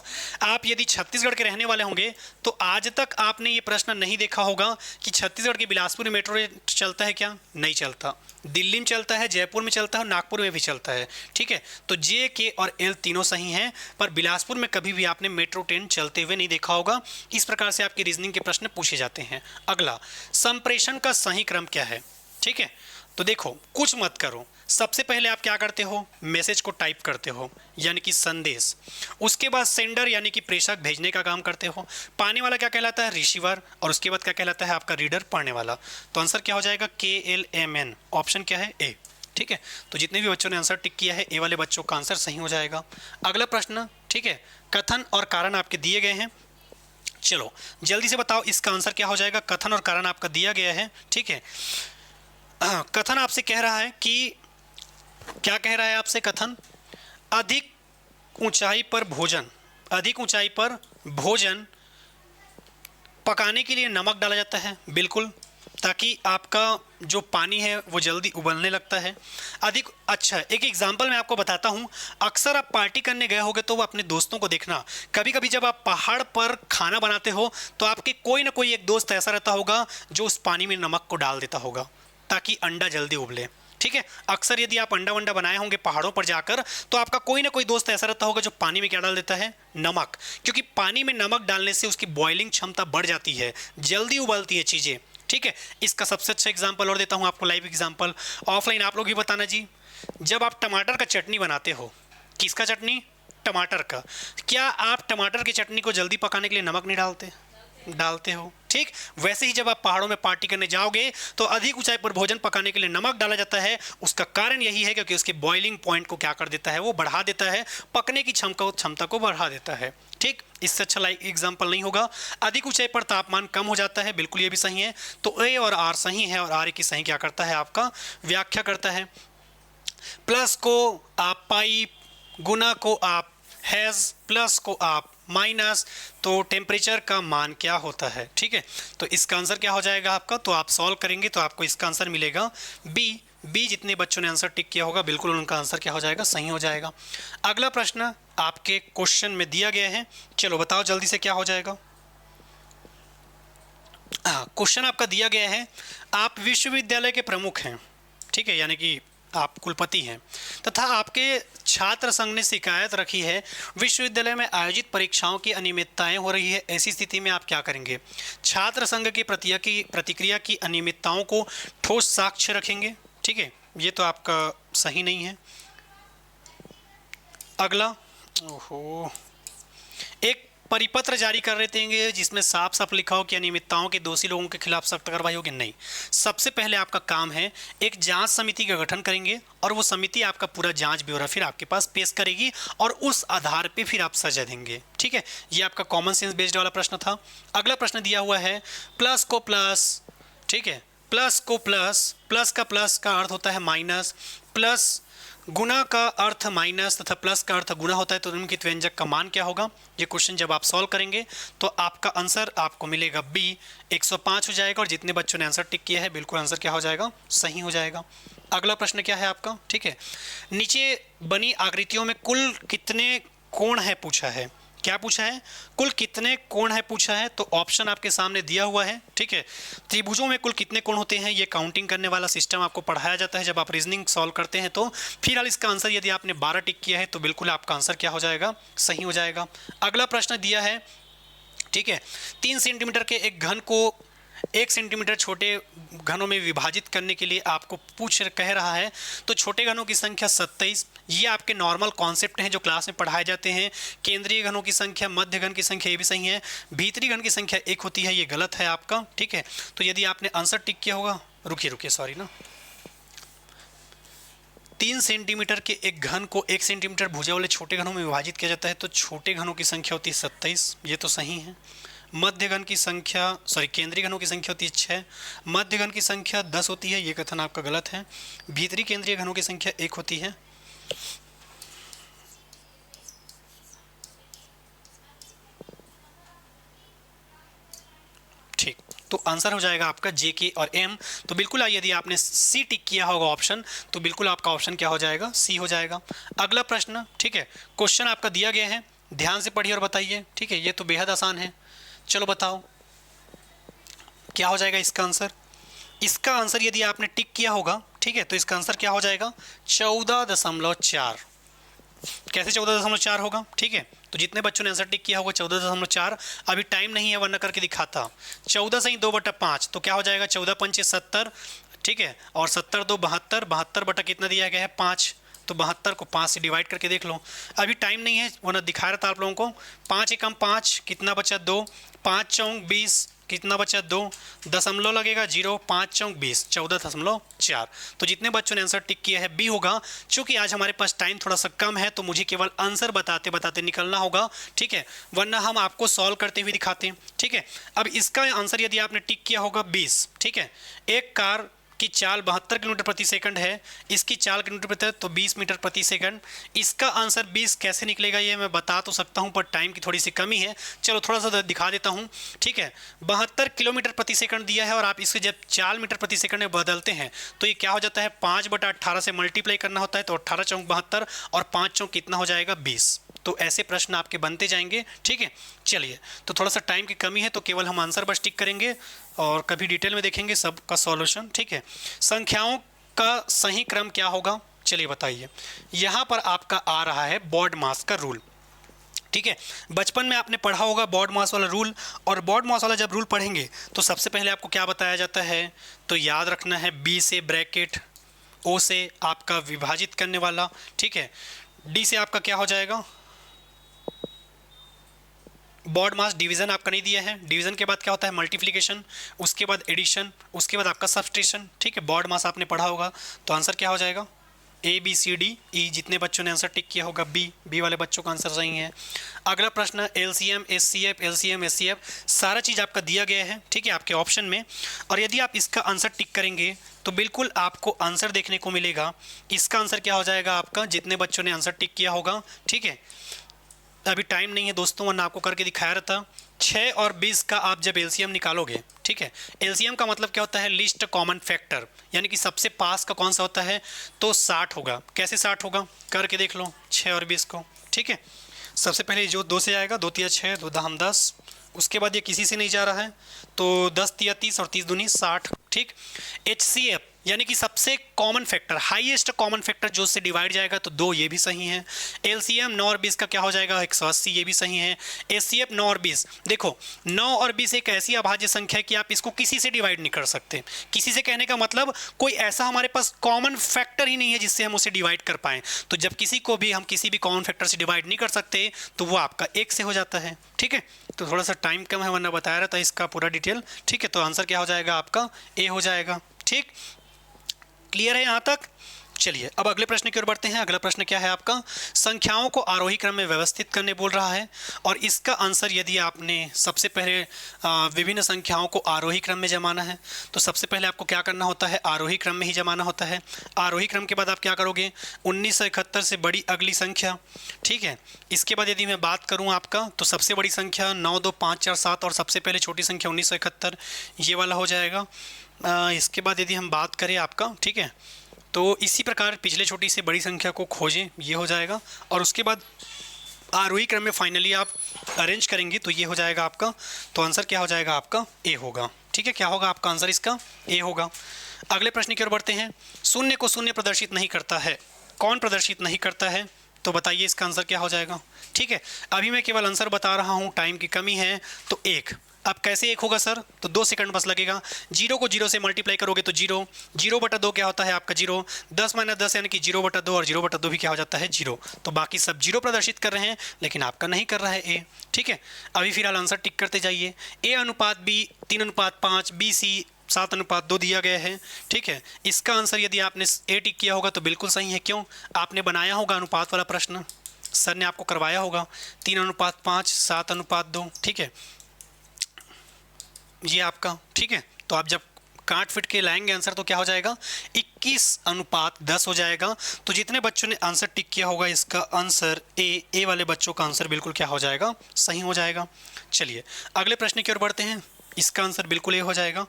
आप यदि छत्तीसगढ़ के रहने वाले होंगे तो आज तक आपने ये प्रश्न नहीं देखा होगा कि छत्तीसगढ़ के बिलासपुर में मेट्रो रेल चलता है क्या? नहीं चलता। दिल्ली में चलता है, जयपुर में चलता है, नागपुर में भी चलता है। ठीक है, तो जे, के और एल तीनों सही हैं, पर बिलासपुर में कभी भी आपने मेट्रो ट्रेन चलते हुए नहीं देखा होगा। इस प्रकार से आपकी रीजनिंग के प्रश्न पूछे जाते हैं। अगला, संप्रेषण का सही क्रम क्या है? ठीक है, तो देखो, कुछ मत करो, सबसे पहले आप क्या करते हो? मैसेज को टाइप करते हो, यानी कि संदेश। उसके बाद सेंडर यानी कि प्रेषक भेजने का काम करते हो। पाने वाला क्या कहलाता है? रिसीवर। और उसके बाद क्या कहलाता है आपका रीडर, पढ़ने वाला। तो आंसर क्या हो जाएगा? KLMN। ऑप्शन क्या है? ए। ठीक है, तो जितने भी बच्चों ने आंसर टिक किया है ए वाले बच्चों का आंसर सही हो जाएगा। अगला प्रश्न, ठीक है, कथन और कारण आपके दिए गए हैं। चलो जल्दी से बताओ इसका आंसर क्या हो जाएगा। कथन और कारण आपका दिया गया है, ठीक है। कथन आपसे कह रहा है कि, क्या कह रहा है आपसे कथन, अधिक ऊंचाई पर भोजन, अधिक ऊंचाई पर भोजन पकाने के लिए नमक डाला जाता है, बिल्कुल, ताकि आपका जो पानी है वो जल्दी उबलने लगता है। अधिक, अच्छा एक एग्जांपल मैं आपको बताता हूँ। अक्सर आप पार्टी करने गए होगे तो वो अपने दोस्तों को देखना, कभी कभी जब आप पहाड़ पर खाना बनाते हो तो आपके कोई ना कोई एक दोस्त ऐसा रहता होगा जो उस पानी में नमक को डाल देता होगा ताकि अंडा जल्दी उबले, ठीक है। अक्सर यदि आप अंडा वंडा बनाए होंगे पहाड़ों पर जाकर तो आपका कोई ना कोई दोस्त ऐसा रहता होगा जो पानी में क्या डाल देता है, नमक, क्योंकि पानी में नमक डालने से उसकी बॉइलिंग क्षमता बढ़ जाती है, जल्दी उबलती है चीज़ें, ठीक है। इसका सबसे अच्छा एग्जांपल और देता हूँ आपको, लाइव एग्जांपल, ऑफलाइन आप लोग भी बताना जी। जब आप टमाटर का चटनी बनाते हो, किसका चटनी, टमाटर का, क्या आप टमाटर की चटनी को जल्दी पकाने के लिए नमक नहीं डालते, डालते हो, ठीक। वैसे ही जब आप पहाड़ों में पार्टी करने जाओगे तो अधिक ऊंचाई पर भोजन पकाने के लिए नमक डाला जाता है। उसका कारण यही है क्योंकि उसके बॉइलिंग पॉइंट को क्या कर देता है, वो बढ़ा देता है, पकने की क्षमता को बढ़ा देता है, ठीक। इससे अच्छा लाइक एग्जांपल नहीं होगा। अधिक ऊंचाई पर तापमान कम हो जाता है, बिल्कुल ये भी सही है। तो ए और आर सही है और आर की सही क्या करता है, आपका व्याख्या करता है। प्लस को आप पाइप, गुना को आप हैज़, प्लस को आप माइनस, तो टेम्परेचर का मान क्या होता है, ठीक है। तो इसका आंसर क्या हो जाएगा आपका, तो आप सॉल्व करेंगे तो आपको इसका आंसर मिलेगा बी। बी जितने बच्चों ने आंसर टिक किया होगा बिल्कुल उनका आंसर क्या हो जाएगा, सही हो जाएगा। अगला प्रश्न आपके क्वेश्चन में दिया गया है, चलो बताओ जल्दी से क्या हो जाएगा। क्वेश्चन आपका दिया गया है, आप विश्वविद्यालय के प्रमुख हैं, ठीक है, यानी कि आप कुलपति हैं, तथा आपके छात्र संघ ने शिकायत रखी है विश्वविद्यालय में आयोजित परीक्षाओं की अनियमितताएं हो रही है। ऐसी स्थिति में आप क्या करेंगे। छात्र संघ की प्रतिक्रिया की अनियमितताओं को ठोस साक्ष्य रखेंगे, ठीक है, ये तो आपका सही नहीं है। अगला, ओहो, एक परिपत्र जारी कर रहे थे जिसमें साफ साफ लिखा हो कि अनियमितताओं के दोषी लोगों के खिलाफ सख्त कार्रवाई होगी। नहीं, सबसे पहले आपका काम है एक जांच समिति का गठन करेंगे और वो समिति आपका पूरा जांच ब्यौरा फिर आपके पास पेश करेगी और उस आधार पे फिर आप सजा देंगे, ठीक है। ये आपका कॉमन सेंस बेस्ड वाला प्रश्न था। अगला प्रश्न दिया हुआ है, प्लस को प्लस, ठीक है, प्लस को प्लस, प्लस का अर्थ होता है माइनस, प्लस गुना का अर्थ माइनस तथा प्लस का अर्थ गुना होता है, तो उनकी व्यंजक का मान क्या होगा। ये क्वेश्चन जब आप सॉल्व करेंगे तो आपका आंसर आपको मिलेगा बी 105 हो जाएगा और जितने बच्चों ने आंसर टिक किया है बिल्कुल आंसर क्या हो जाएगा, सही हो जाएगा। अगला प्रश्न क्या है आपका, ठीक है, नीचे बनी आकृतियों में कुल कितने कोण है पूछा है। क्या पूछा है, कुल कितने कोण है पूछा है। तो ऑप्शन आपके सामने दिया हुआ है, ठीक है। त्रिभुजों में कुल कितने कोण होते हैं, ये काउंटिंग करने वाला सिस्टम आपको पढ़ाया जाता है जब आप रीजनिंग सॉल्व करते हैं। तो फिलहाल इसका आंसर यदि आपने 12 टिक किया है तो बिल्कुल आपका आंसर क्या हो जाएगा, सही हो जाएगा। अगला प्रश्न दिया है, ठीक है, 3 सेंटीमीटर के एक घन को 1 सेंटीमीटर छोटे घनों में विभाजित करने के लिए आपको कह रहा है। तो छोटे घनों की संख्या 27, ये आपके नॉर्मल कॉन्सेप्ट हैं जो क्लास में पढ़ाए जाते हैं। केंद्रीय घनों की संख्या, मध्य घन की संख्या, ये भी सही है। भीतरी घन की संख्या 1 होती है, ये गलत है आपका, ठीक है। तो यदि आपने आंसर टिक किया होगा, रुकिए सॉरी ना, 3 सेंटीमीटर के एक घन को 1 सेंटीमीटर भुजा वाले छोटे घनों में विभाजित किया जाता है, तो छोटे घनों की संख्या होती है 27, ये तो सही है। मध्य घन की संख्या, सॉरी, केंद्रीय घनों की संख्या होती है 6, मध्य घन की संख्या 10 होती है, ये कथन आपका गलत है। भीतरी केंद्रीय घनों की संख्या 1 होती है। ठीक, तो आंसर हो जाएगा आपका जे के और एम। तो बिल्कुल यदि आपने सी टिक किया होगा ऑप्शन, तो बिल्कुल आपका ऑप्शन क्या हो जाएगा, सी हो जाएगा। अगला प्रश्न, ठीक है, क्वेश्चन आपका दिया गया है, ध्यान से पढ़िए और बताइए, ठीक है, ये तो बेहद आसान है। चलो बताओ क्या हो जाएगा इसका आंसर। इसका आंसर यदि आपने टिक किया होगा, ठीक है, तो इसका आंसर क्या हो जाएगा, 14.4। कैसे 14.4 होगा, ठीक है। तो जितने बच्चों ने आंसर टिक किया होगा 14.4, अभी टाइम नहीं है वरना करके दिखाता। 14 से ही 2/5, तो क्या हो जाएगा, 14 पंचे 70, ठीक है, और 70 2 72, 72 बटा कितना दिया गया है 5, तो 72 को 5 से डिवाइड करके देख लो। अभी टाइम नहीं है वरना दिखा रहा था आप लोगों को। 5 एकम 5, कितना बचा 2, 5 चौक 20, कितना बचा 2, दशमलव लगेगा 0, 5 चौक 20, 14.4। तो जितने बच्चों ने आंसर टिक किया है बी होगा। चूंकि आज हमारे पास टाइम थोड़ा सा कम है तो मुझे केवल आंसर बताते बताते निकलना होगा, ठीक है, वरना हम आपको सॉल्व करते हुए दिखाते हैं, ठीक है। अब इसका आंसर यदि आपने टिक किया होगा 20, ठीक है, एक कार की चाल 72 किलोमीटर प्रति सेकंड है, इसकी चाल किलोमीटर प्रति तो 20 मीटर प्रति सेकंड। इसका आंसर 20 कैसे निकलेगा ये मैं बता तो सकता हूं, पर टाइम की थोड़ी सी कमी है, चलो थोड़ा सा दिखा देता हूं, ठीक है। 72 किलोमीटर प्रति सेकंड दिया है और आप इसके जब चाल मीटर प्रति सेकंड में बदलते हैं तो ये क्या हो जाता है, 5/18 से मल्टीप्लाई करना होता है, तो 18 चौक 72 और 5 चौक कितना हो जाएगा 20। तो ऐसे प्रश्न आपके बनते जाएंगे, ठीक है। चलिए, तो थोड़ा सा टाइम की कमी है तो केवल हम आंसर बस टिक करेंगे और कभी डिटेल में देखेंगे सबका सॉल्यूशन, ठीक है। संख्याओं का सही क्रम क्या होगा, चलिए बताइए। यहाँ पर आपका आ रहा है बॉड मास का रूल, ठीक है। बचपन में आपने पढ़ा होगा बॉड मास वाला रूल, और बॉड मास वाला जब रूल पढ़ेंगे तो सबसे पहले आपको क्या बताया जाता है, तो याद रखना है बी से ब्रैकेट, ओ से आपका विभाजित करने वाला, ठीक है, डी से आपका क्या हो जाएगा, बॉड मास डिवीजन आपका नहीं दिया है, डिवीजन के बाद क्या होता है मल्टीप्लिकेशन, उसके बाद एडिशन, उसके बाद आपका सब्सट्रैक्शन, ठीक है। बॉड मास आपने पढ़ा होगा, तो आंसर क्या हो जाएगा A B C D E. जितने बच्चों ने आंसर टिक किया होगा बी वाले बच्चों का आंसर सही है। अगला प्रश्न एलसीएम एचसीएफ, एलसीएम एचसीएफ, सारा चीज़ आपका दिया गया है, ठीक है, आपके ऑप्शन में। और यदि आप इसका आंसर टिक करेंगे तो बिल्कुल आपको आंसर देखने को मिलेगा। इसका आंसर क्या हो जाएगा आपका, जितने बच्चों ने आंसर टिक किया होगा, ठीक है। अभी टाइम नहीं है दोस्तों, वरना आपको करके दिखाया रहता। 6 और 20 का आप जब एलसीएम निकालोगे, ठीक है, एलसीएम का मतलब क्या होता है, लीस्ट कॉमन फैक्टर, यानी कि सबसे पास का कौन सा होता है, तो 60 होगा। कैसे 60 होगा, करके देख लो 6 और 20 को, ठीक है। सबसे पहले जो 2 से आएगा, 2 तिया 6, 2 दहम 10, उसके बाद ये किसी से नहीं जा रहा है तो 10 तिया 30 और 30 दूनी 60, ठीक। एचसीएफ यानी कि सबसे common factor, highest common factor जो उससे डिवाइड जाएगा, तो 2 ये भी सही है। एलसीएम 9 और 20 का क्या हो जाएगा 180, ये भी सही है। एचसीएफ 9 और 20, देखो 9 और 20 एक ऐसी अभाज्य संख्या है कि आप इसको किसी से डिवाइड नहीं कर सकते। किसी से कहने का मतलब कोई ऐसा हमारे पास कॉमन फैक्टर ही नहीं है जिससे हम उसे डिवाइड कर पाएँ। तो जब किसी को भी हम किसी भी कॉमन फैक्टर से डिवाइड नहीं कर सकते तो वो आपका 1 से हो जाता है, ठीक है। तो थोड़ा सा टाइम कम है, वरना बताया रहता है इसका पूरा डिटेल, ठीक है। तो आंसर क्या हो जाएगा आपका ए हो जाएगा, ठीक। क्लियर है यहाँ तक। चलिए अब अगले प्रश्न की ओर बढ़ते हैं। अगला प्रश्न क्या है आपका, संख्याओं को आरोही क्रम में व्यवस्थित करने बोल रहा है, और इसका आंसर यदि आपने सबसे पहले विभिन्न संख्याओं को आरोही क्रम में जमाना है तो सबसे पहले आपको क्या करना होता है, आरोही क्रम में ही जमाना होता है। आरोही क्रम के बाद आप क्या करोगे, 1971 से बड़ी अगली संख्या, ठीक है। इसके बाद यदि मैं बात करूँ आपका, तो सबसे बड़ी संख्या 9 2 5 4 7 और सबसे पहले छोटी संख्या 1971, ये वाला हो जाएगा। इसके बाद यदि हम बात करें आपका, ठीक है, तो इसी प्रकार पिछले छोटी से बड़ी संख्या को खोजें, ये हो जाएगा। और उसके बाद आरोही क्रम में फाइनली आप अरेंज करेंगे तो ये हो जाएगा आपका, तो आंसर क्या हो जाएगा आपका ए होगा, ठीक है। क्या होगा आपका आंसर, इसका ए होगा। अगले प्रश्न की ओर बढ़ते हैं। शून्य को शून्य प्रदर्शित नहीं करता है, कौन प्रदर्शित नहीं करता है, तो बताइए इसका आंसर क्या हो जाएगा, ठीक है। अभी मैं केवल आंसर बता रहा हूँ, टाइम की कमी है, तो 1। अब कैसे 1 होगा सर, तो 2 सेकंड बस लगेगा। 0 को 0 से मल्टीप्लाई करोगे तो 0, 0/2 क्या होता है आपका 0, 10 - 10 यानी कि 0/2, और 0/2 भी क्या हो जाता है 0। तो बाकी सब 0 प्रदर्शित कर रहे हैं, लेकिन आपका नहीं कर रहा है ए, ठीक है। अभी फिलहाल आंसर टिक करते जाइए। ए अनुपात बी 3:5, बी सी 7:2 दिया गया है, ठीक है। इसका आंसर यदि आपने ए टिक किया होगा तो बिल्कुल सही है। क्यों, आपने बनाया होगा अनुपात वाला प्रश्न, सर ने आपको करवाया होगा 3:5 7:2, ठीक है, ये आपका, ठीक है। तो आप जब काट फिट के लाएंगे आंसर तो क्या हो जाएगा 21:10 हो जाएगा। तो जितने बच्चों ने आंसर टिक किया होगा इसका आंसर ए वाले बच्चों का आंसर बिल्कुल क्या हो जाएगा, सही हो जाएगा। चलिए अगले प्रश्न की ओर बढ़ते हैं। इसका आंसर बिल्कुल ए हो जाएगा।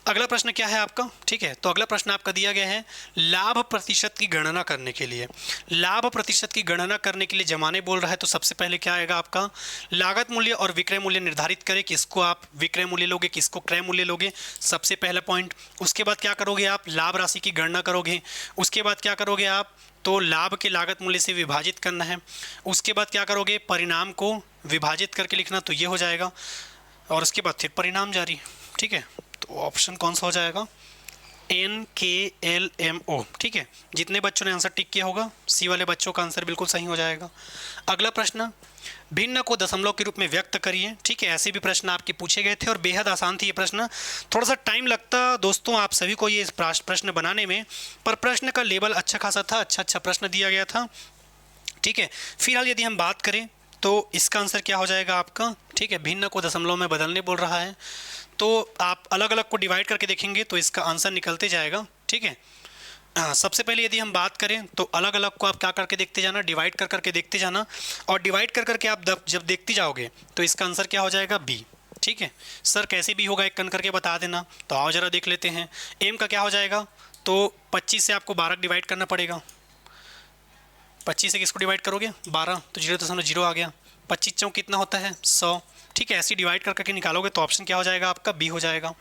अगला प्रश्न क्या है आपका, ठीक है, तो अगला प्रश्न आपका दिया गया है लाभ प्रतिशत की गणना करने के लिए। लाभ प्रतिशत की गणना करने के लिए जमाने बोल रहा है, तो सबसे पहले क्या आएगा आपका, लागत मूल्य और विक्रय मूल्य निर्धारित करें, किसको आप विक्रय मूल्य लोगे, किसको क्रय मूल्य लोगे, सबसे पहला पॉइंट। उसके बाद क्या करोगे आप, लाभ राशि की गणना करोगे। उसके बाद क्या करोगे आप, तो लाभ के लागत मूल्य से विभाजित करना है। उसके बाद क्या करोगे, परिणाम को विभाजित करके लिखना, तो ये हो जाएगा। और उसके बाद फिर परिणाम जारी, ठीक है। तो ऑप्शन कौन सा हो जाएगा, NKLMO, ठीक है। जितने बच्चों ने आंसर टिक किया होगा सी वाले बच्चों का आंसर बिल्कुल सही हो जाएगा। अगला प्रश्न, भिन्न को दशमलव के रूप में व्यक्त करिए। ठीक है, ऐसे भी प्रश्न आपके पूछे गए थे और बेहद आसान थी ये प्रश्न। थोड़ा सा टाइम लगता दोस्तों आप सभी को ये प्रश्न बनाने में, पर प्रश्न का लेवल अच्छा खासा था, अच्छा प्रश्न दिया गया था। ठीक है, फिलहाल यदि हम बात करें तो इसका आंसर क्या हो जाएगा आपका। ठीक है, भिन्न को दशमलव में बदलने बोल रहा है, तो आप अलग अलग को डिवाइड करके देखेंगे तो इसका आंसर निकलते जाएगा। ठीक है, सबसे पहले यदि हम बात करें तो अलग अलग को आप क्या करके देखते जाना, डिवाइड कर करके देखते जाना, और डिवाइड कर करके आप जब देखते जाओगे तो इसका आंसर क्या हो जाएगा, बी। ठीक है सर, कैसे भी होगा एक कन करके बता देना। तो आओ जरा देख लेते हैं। एम का क्या हो जाएगा, तो 25 से आपको 12 डिवाइड करना पड़ेगा। 25 से किसको डिवाइड करोगे, 12, तो 0.0 आ गया। 25 चौक कितना होता है, 100। ठीक है, ऐसे डिवाइड कर करके निकालोगे तो ऑप्शन क्या हो जाएगा आपका, बी हो जाएगा।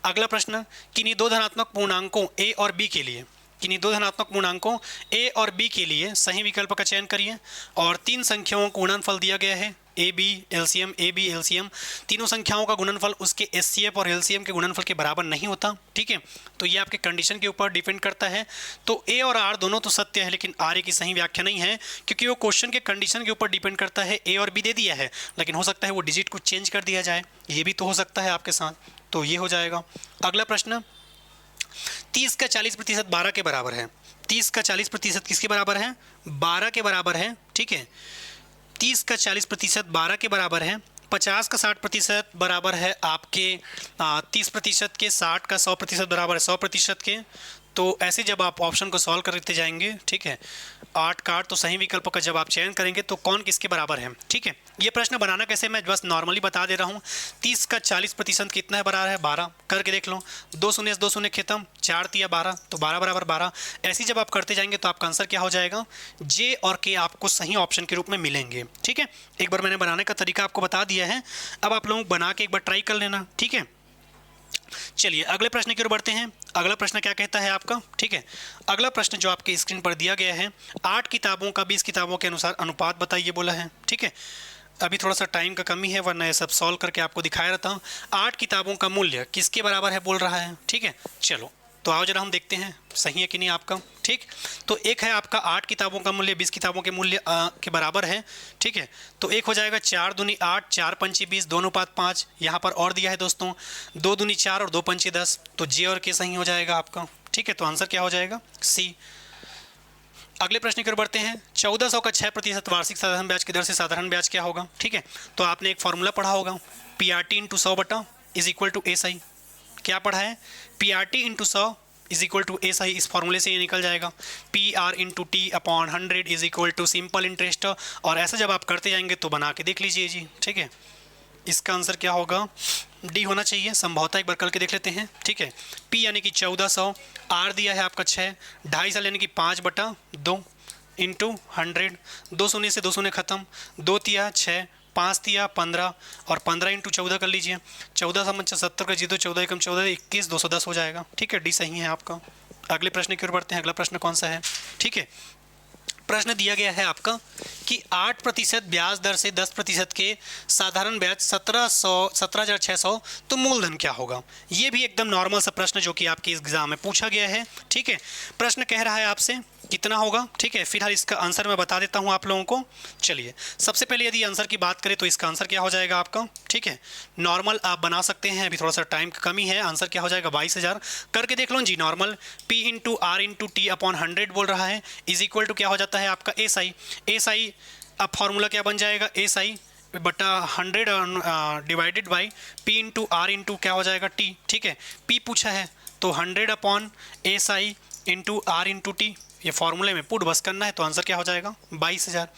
अगला प्रश्न, किन्हीं दो धनात्मक पूर्णांकों ए और बी के लिए, किन्हीं दो धनात्मक पूर्णांकों ए और बी के लिए सही विकल्प का चयन करिए। और तीन संख्याओं का गुणनफल दिया गया है, ए बी एलसीएम। तीनों संख्याओं का गुणनफल उसके एचसीएफ और एलसीएम के गुणनफल के बराबर नहीं होता। ठीक है, तो ये आपके कंडीशन के ऊपर डिपेंड करता है। तो ए और आर दोनों तो सत्य है, लेकिन आर की सही व्याख्या नहीं है, क्योंकि वो क्वेश्चन के कंडीशन के ऊपर डिपेंड करता है। ए और बी दे दिया है, लेकिन हो सकता है वो डिजिट को चेंज कर दिया जाए, ये भी तो हो सकता है आपके साथ, तो ये हो जाएगा। अगला प्रश्न, 30 का 40% 12 के बराबर है। 30 का 40% किसके बराबर है, 12 के बराबर है। ठीक है, 30 का 40% 12 के बराबर है। 50 का 60% बराबर है आपके 30% के। 60 का 100% बराबर है 100% के। तो ऐसे जब आप ऑप्शन को सॉल्व करते जाएंगे, ठीक है, 8 का 8, तो सही विकल्प का जब आप चयन करेंगे तो कौन किसके बराबर है। ठीक है, ये प्रश्न बनाना कैसे मैं बस नॉर्मली बता दे रहा हूँ। 30 का 40% कितना है, बराबर है 12, करके देख लो। 2 शून्य 2 शून्य खत्म, 4 तिया 12, तो 12 बराबर 12। ऐसे जब आप करते जाएंगे तो आपका आंसर क्या हो जाएगा, जे और के आपको सही ऑप्शन के रूप में मिलेंगे। ठीक है, एक बार मैंने बनाने का तरीका आपको बता दिया है, अब आप लोग बना के एक बार ट्राई कर लेना। ठीक है, चलिए अगले प्रश्न की ओर बढ़ते हैं। अगला प्रश्न क्या कहता है आपका। ठीक है, अगला प्रश्न जो आपके स्क्रीन पर दिया गया है, 8 किताबों का 20 किताबों के अनुसार अनुपात बताइए बोला है। ठीक है, अभी थोड़ा सा टाइम का कमी है, वरना ये सब सॉल्व करके आपको दिखाया रहता हूँ। 8 किताबों का मूल्य किसके बराबर है बोल रहा है। ठीक है, चलो तो आओ जरा हम देखते हैं सही है कि नहीं आपका। ठीक, तो एक है आपका 8 किताबों का मूल्य 20 किताबों के मूल्य के बराबर है। ठीक है, तो एक हो जाएगा 4 दूनी 8, 4 पंची 20, 2 अनुपात 5। यहाँ पर और दिया है दोस्तों 2 दूनी 4 और 2 पंची 10, तो जे और के सही हो जाएगा आपका। ठीक है, तो आंसर क्या हो जाएगा, सी। अगले प्रश्न की ओर बढ़ते हैं। 1400 का 6% वार्षिक साधारण ब्याज की दर से साधारण ब्याज क्या होगा। ठीक है, तो आपने एक फॉर्मूला पढ़ा होगा, PRT इंटू 100 बटा इज इक्वल टू एसआई। क्या पढ़ा है, PRT into 100 is equal to SI. इस फॉर्मूले से ये निकल जाएगा PR into T upon 100 is equal to simple interest. और ऐसा जब आप करते जाएंगे तो बना के देख लीजिए जी। ठीक है, इसका आंसर क्या होगा, डी होना चाहिए संभवतः, एक बार करके देख लेते हैं। ठीक है, P यानी कि 1400, R दिया है आपका 6, 2.5 साल यानी कि 5/2 इंटू 100, 2 शून्य से 2 शून्य खत्म, 2 तिया 6, 5 तिया 15, और 15 इंटू 14 कर लीजिए। 14 7 70 का जीरो, 14 एकम 14, 21, 210 हो जाएगा। ठीक है, डी सही है आपका। अगले प्रश्न की ओर बढ़ते हैं। अगला प्रश्न कौन सा है। ठीक है, प्रश्न दिया गया है आपका कि 8% ब्याज दर से 10% के साधारण ब्याज 17,600, तो मूलधन क्या होगा। ये भी एकदम नॉर्मल सा प्रश्न जो कि आपके एग्जाम में पूछा गया है। ठीक है, प्रश्न कह रहा है आपसे कितना होगा। ठीक है, फिलहाल इसका आंसर मैं बता देता हूँ आप लोगों को। चलिए सबसे पहले यदि आंसर की बात करें तो इसका आंसर क्या हो जाएगा आपका। ठीक है, नॉर्मल आप बना सकते हैं, अभी थोड़ा सा टाइम की कमी है। आंसर क्या हो जाएगा 22,000, करके देख लो जी। Normal P into R into T upon 100 बोल रहा है, इज इक्वल टू क्या हो जाता है आपका एसआई। एसआई अब फॉर्मूला क्या बन जाएगा, एसआई बटा 100 divided by P into R into क्या हो जाएगा टी। ठीक है, P पूछा है तो 100 upon SI into R into T, ये फॉर्मूले में पुट बस करना है, तो आंसर क्या हो जाएगा 22,000।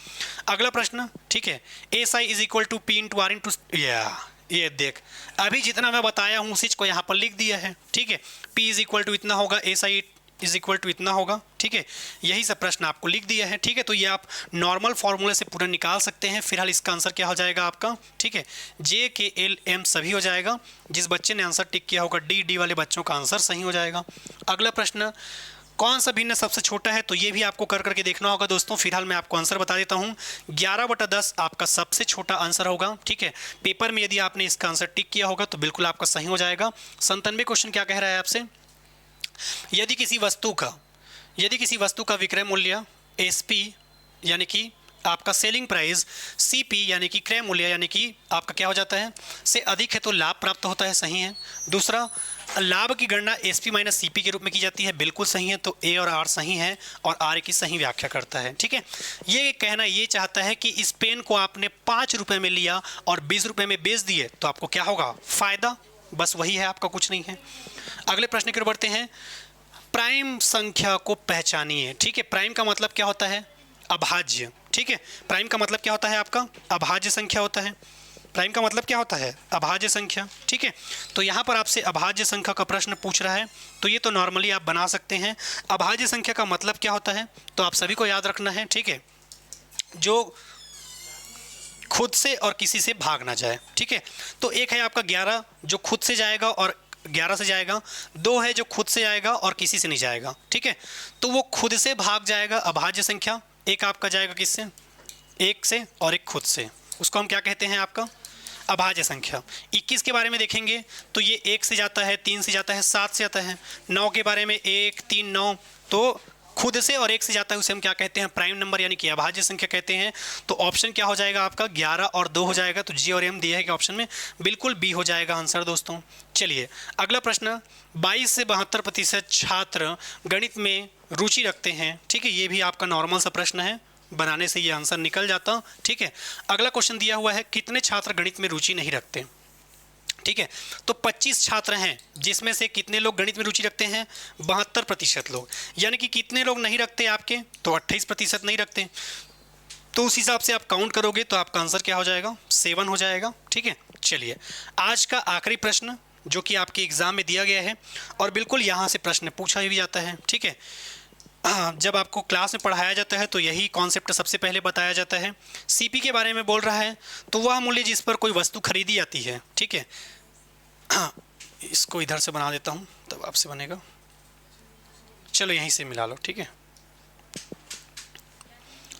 अगला प्रश्न। ठीक है, S I is equal to P into R into, ये देख अभी जितना मैं बताया हूँ उसी को यहाँ पर लिख दिया है। ठीक है, P इज इक्वल टू इतना होगा, S I is equal to इतना होगा। ठीक है, यही सब प्रश्न आपको लिख दिया है। ठीक है, तो ये आप नॉर्मल फॉर्मूले से पूरा निकाल सकते हैं। फिलहाल इसका आंसर क्या हो जाएगा आपका। ठीक है, जे के एल एम सभी हो जाएगा। जिस बच्चे ने आंसर टिक किया होगा डी वाले बच्चों का आंसर सही हो जाएगा। अगला प्रश्न, कौन सा भिन्न सबसे छोटा है, तो ये भी आपको कर करके देखना होगा दोस्तों। फिलहाल मैं आपको आंसर बता देता हूँ, 11/10 आपका सबसे छोटा आंसर होगा। ठीक है, पेपर में यदि आपने इसका आंसर टिक किया होगा तो बिल्कुल आपका सही हो जाएगा। 97 क्वेश्चन क्या कह रहा है आपसे, यदि किसी वस्तु का विक्रय मूल्य SP यानी कि आपका सेलिंग प्राइस सीपी यानी कि क्रय मूल्य यानी कि आपका क्या हो जाता है, से अधिक है तो लाभ प्राप्त होता है, सही है। दूसरा, लाभ की गणना एसपी माइनस सीपी के रूप में की जाती है, बिल्कुल सही है, तो ए और आर सही है और आर की सही व्याख्या करता है, ठीक है। ये कहना ये चाहता है कि इस पेन को आपने 5 रुपये में लिया और 20 रुपये में बेच दिए तो आपको क्या होगा, फायदा, बस वही है, आपका कुछ नहीं है। अगले प्रश्न की ओर बढ़ते हैं। प्राइम संख्या को पहचानिए, ठीक है। प्राइम का मतलब क्या होता है, अभाज्य, ठीक है। प्राइम का मतलब क्या होता है आपका, अभाज्य संख्या होता है। प्राइम का मतलब क्या होता है, अभाज्य संख्या, ठीक है। तो यहाँ पर आपसे अभाज्य संख्या का प्रश्न पूछ रहा है, तो ये तो नॉर्मली आप बना सकते हैं। अभाज्य संख्या का मतलब क्या होता है, तो आप सभी को याद रखना है, ठीक है, जो खुद से और किसी से भाग ना जाए, ठीक है। तो एक है आपका 11 जो खुद से जाएगा और 11 से जाएगा, 2 है जो खुद से आएगा और किसी से नहीं जाएगा, ठीक है। तो वो खुद से भाग जाएगा अभाज्य संख्या, एक आपका जाएगा किससे, 1 से और एक खुद से, उसको हम क्या कहते हैं, आपका अभाज्य संख्या। 21 के बारे में देखेंगे तो ये 1 से जाता है, 3 से जाता है, 7 से जाता है। 9 के बारे में 1 3 9, तो खुद से और 1 से जाता है, उसे हम क्या कहते हैं, प्राइम नंबर यानी कि अभाज्य संख्या कहते हैं। तो ऑप्शन क्या हो जाएगा आपका, 11 और 2 हो जाएगा। तो जी और एम दिया है कि ऑप्शन में बिल्कुल बी हो जाएगा आंसर दोस्तों। चलिए अगला प्रश्न, 22 से 72% छात्र गणित में रुचि रखते हैं, ठीक है। ये भी आपका नॉर्मल सा प्रश्न है, बनाने से ये आंसर निकल जाता, ठीक है। अगला क्वेश्चन दिया हुआ है, कितने छात्र गणित में रुचि नहीं रखते, ठीक है। तो 25 छात्र हैं, जिसमें से कितने लोग गणित में रुचि रखते हैं, 72% लोग, यानी कि कितने लोग नहीं रखते आपके, तो 28% नहीं रखते। तो उस हिसाब से आप काउंट करोगे तो आपका आंसर क्या हो जाएगा, 7 हो जाएगा, ठीक है। चलिए आज का आखिरी प्रश्न जो कि आपके एग्जाम में दिया गया है और बिल्कुल यहाँ से प्रश्न पूछा भी जाता है, ठीक है। जब आपको क्लास में पढ़ाया जाता है तो यही कॉन्सेप्ट सबसे पहले बताया जाता है। सीपी के बारे में बोल रहा है, तो वह मूल्य जिस पर कोई वस्तु खरीदी जाती है, ठीक है। इसको इधर से बना देता हूँ तब आपसे बनेगा, चलो यहीं से मिला लो, ठीक है।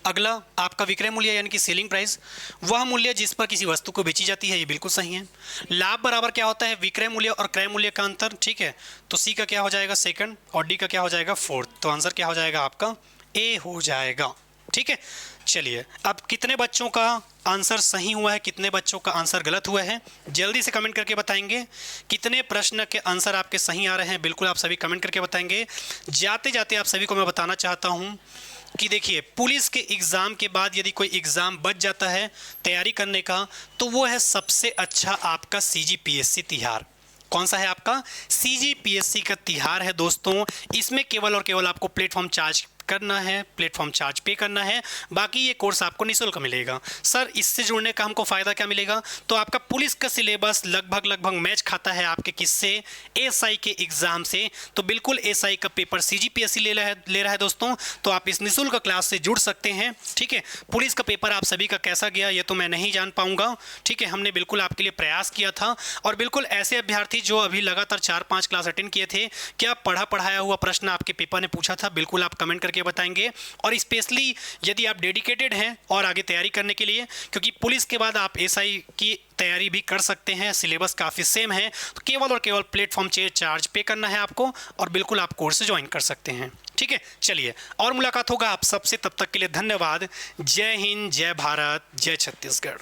अगला आपका विक्रय मूल्य यानी कि सेलिंग प्राइस, वह मूल्य जिस पर किसी वस्तु को बेची जाती है, ये बिल्कुल सही है। लाभ बराबर क्या होता है, विक्रय मूल्य और क्रय मूल्य का अंतर, ठीक है। तो सी का क्या हो जाएगा, सेकंड, और डी का क्या हो जाएगा, फोर्थ। तो आंसर क्या हो जाएगा आपका, ए हो जाएगा, ठीक है। चलिए अब कितने बच्चों का आंसर सही हुआ है, कितने बच्चों का आंसर गलत हुआ है, जल्दी से कमेंट करके बताएंगे। कितने प्रश्न के आंसर आपके सही आ रहे हैं, बिल्कुल आप सभी कमेंट करके बताएंगे। जाते जाते आप सभी को मैं बताना चाहता हूँ कि देखिए, पुलिस के एग्ज़ाम के बाद यदि कोई एग्ज़ाम बच जाता है तैयारी करने का, तो वो है सबसे अच्छा आपका सीजीपीएससी तिहार। कौन सा है आपका, सीजीपीएससी का तिहार है दोस्तों। इसमें केवल और केवल आपको प्लेटफॉर्म चार्ज करना है, प्लेटफॉर्म चार्ज पे करना है, बाकी ये कोर्स आपको निःशुल्क मिलेगा। सर इससे जुड़ने का हमको फ़ायदा क्या मिलेगा, तो आपका पुलिस का सिलेबस लगभग मैच खाता है आपके किससे, एसआई के एग्ज़ाम से। तो बिल्कुल एसआई का पेपर सीजीपीएससी ले रहा है दोस्तों, तो आप इस निःशुल्क क्लास से जुड़ सकते हैं, ठीक है। पुलिस का पेपर आप सभी का कैसा गया ये तो मैं नहीं जान पाऊंगा, ठीक है। हमने बिल्कुल आपके लिए प्रयास किया था और बिल्कुल ऐसे अभ्यर्थी जो अभी लगातार 4-5 क्लास अटेंड किए थे, क्या पढ़ाया हुआ प्रश्न आपके पेपर ने पूछा था, बिल्कुल आप कमेंट करके बताएंगे। और स्पेशली यदि आप डेडिकेटेड हैं और आगे तैयारी करने के लिए, क्योंकि पुलिस के बाद आप एसआई की तैयारी भी कर सकते हैं, सिलेबस काफ़ी सेम है, तो केवल और केवल प्लेटफॉर्म चार्ज पे करना है आपको और बिल्कुल आप कोर्स ज्वाइन कर सकते हैं, ठीक है। चलिए और मुलाकात होगा आप सबसे, तब तक के लिए धन्यवाद। जय हिंद, जय भारत, जय छत्तीसगढ़।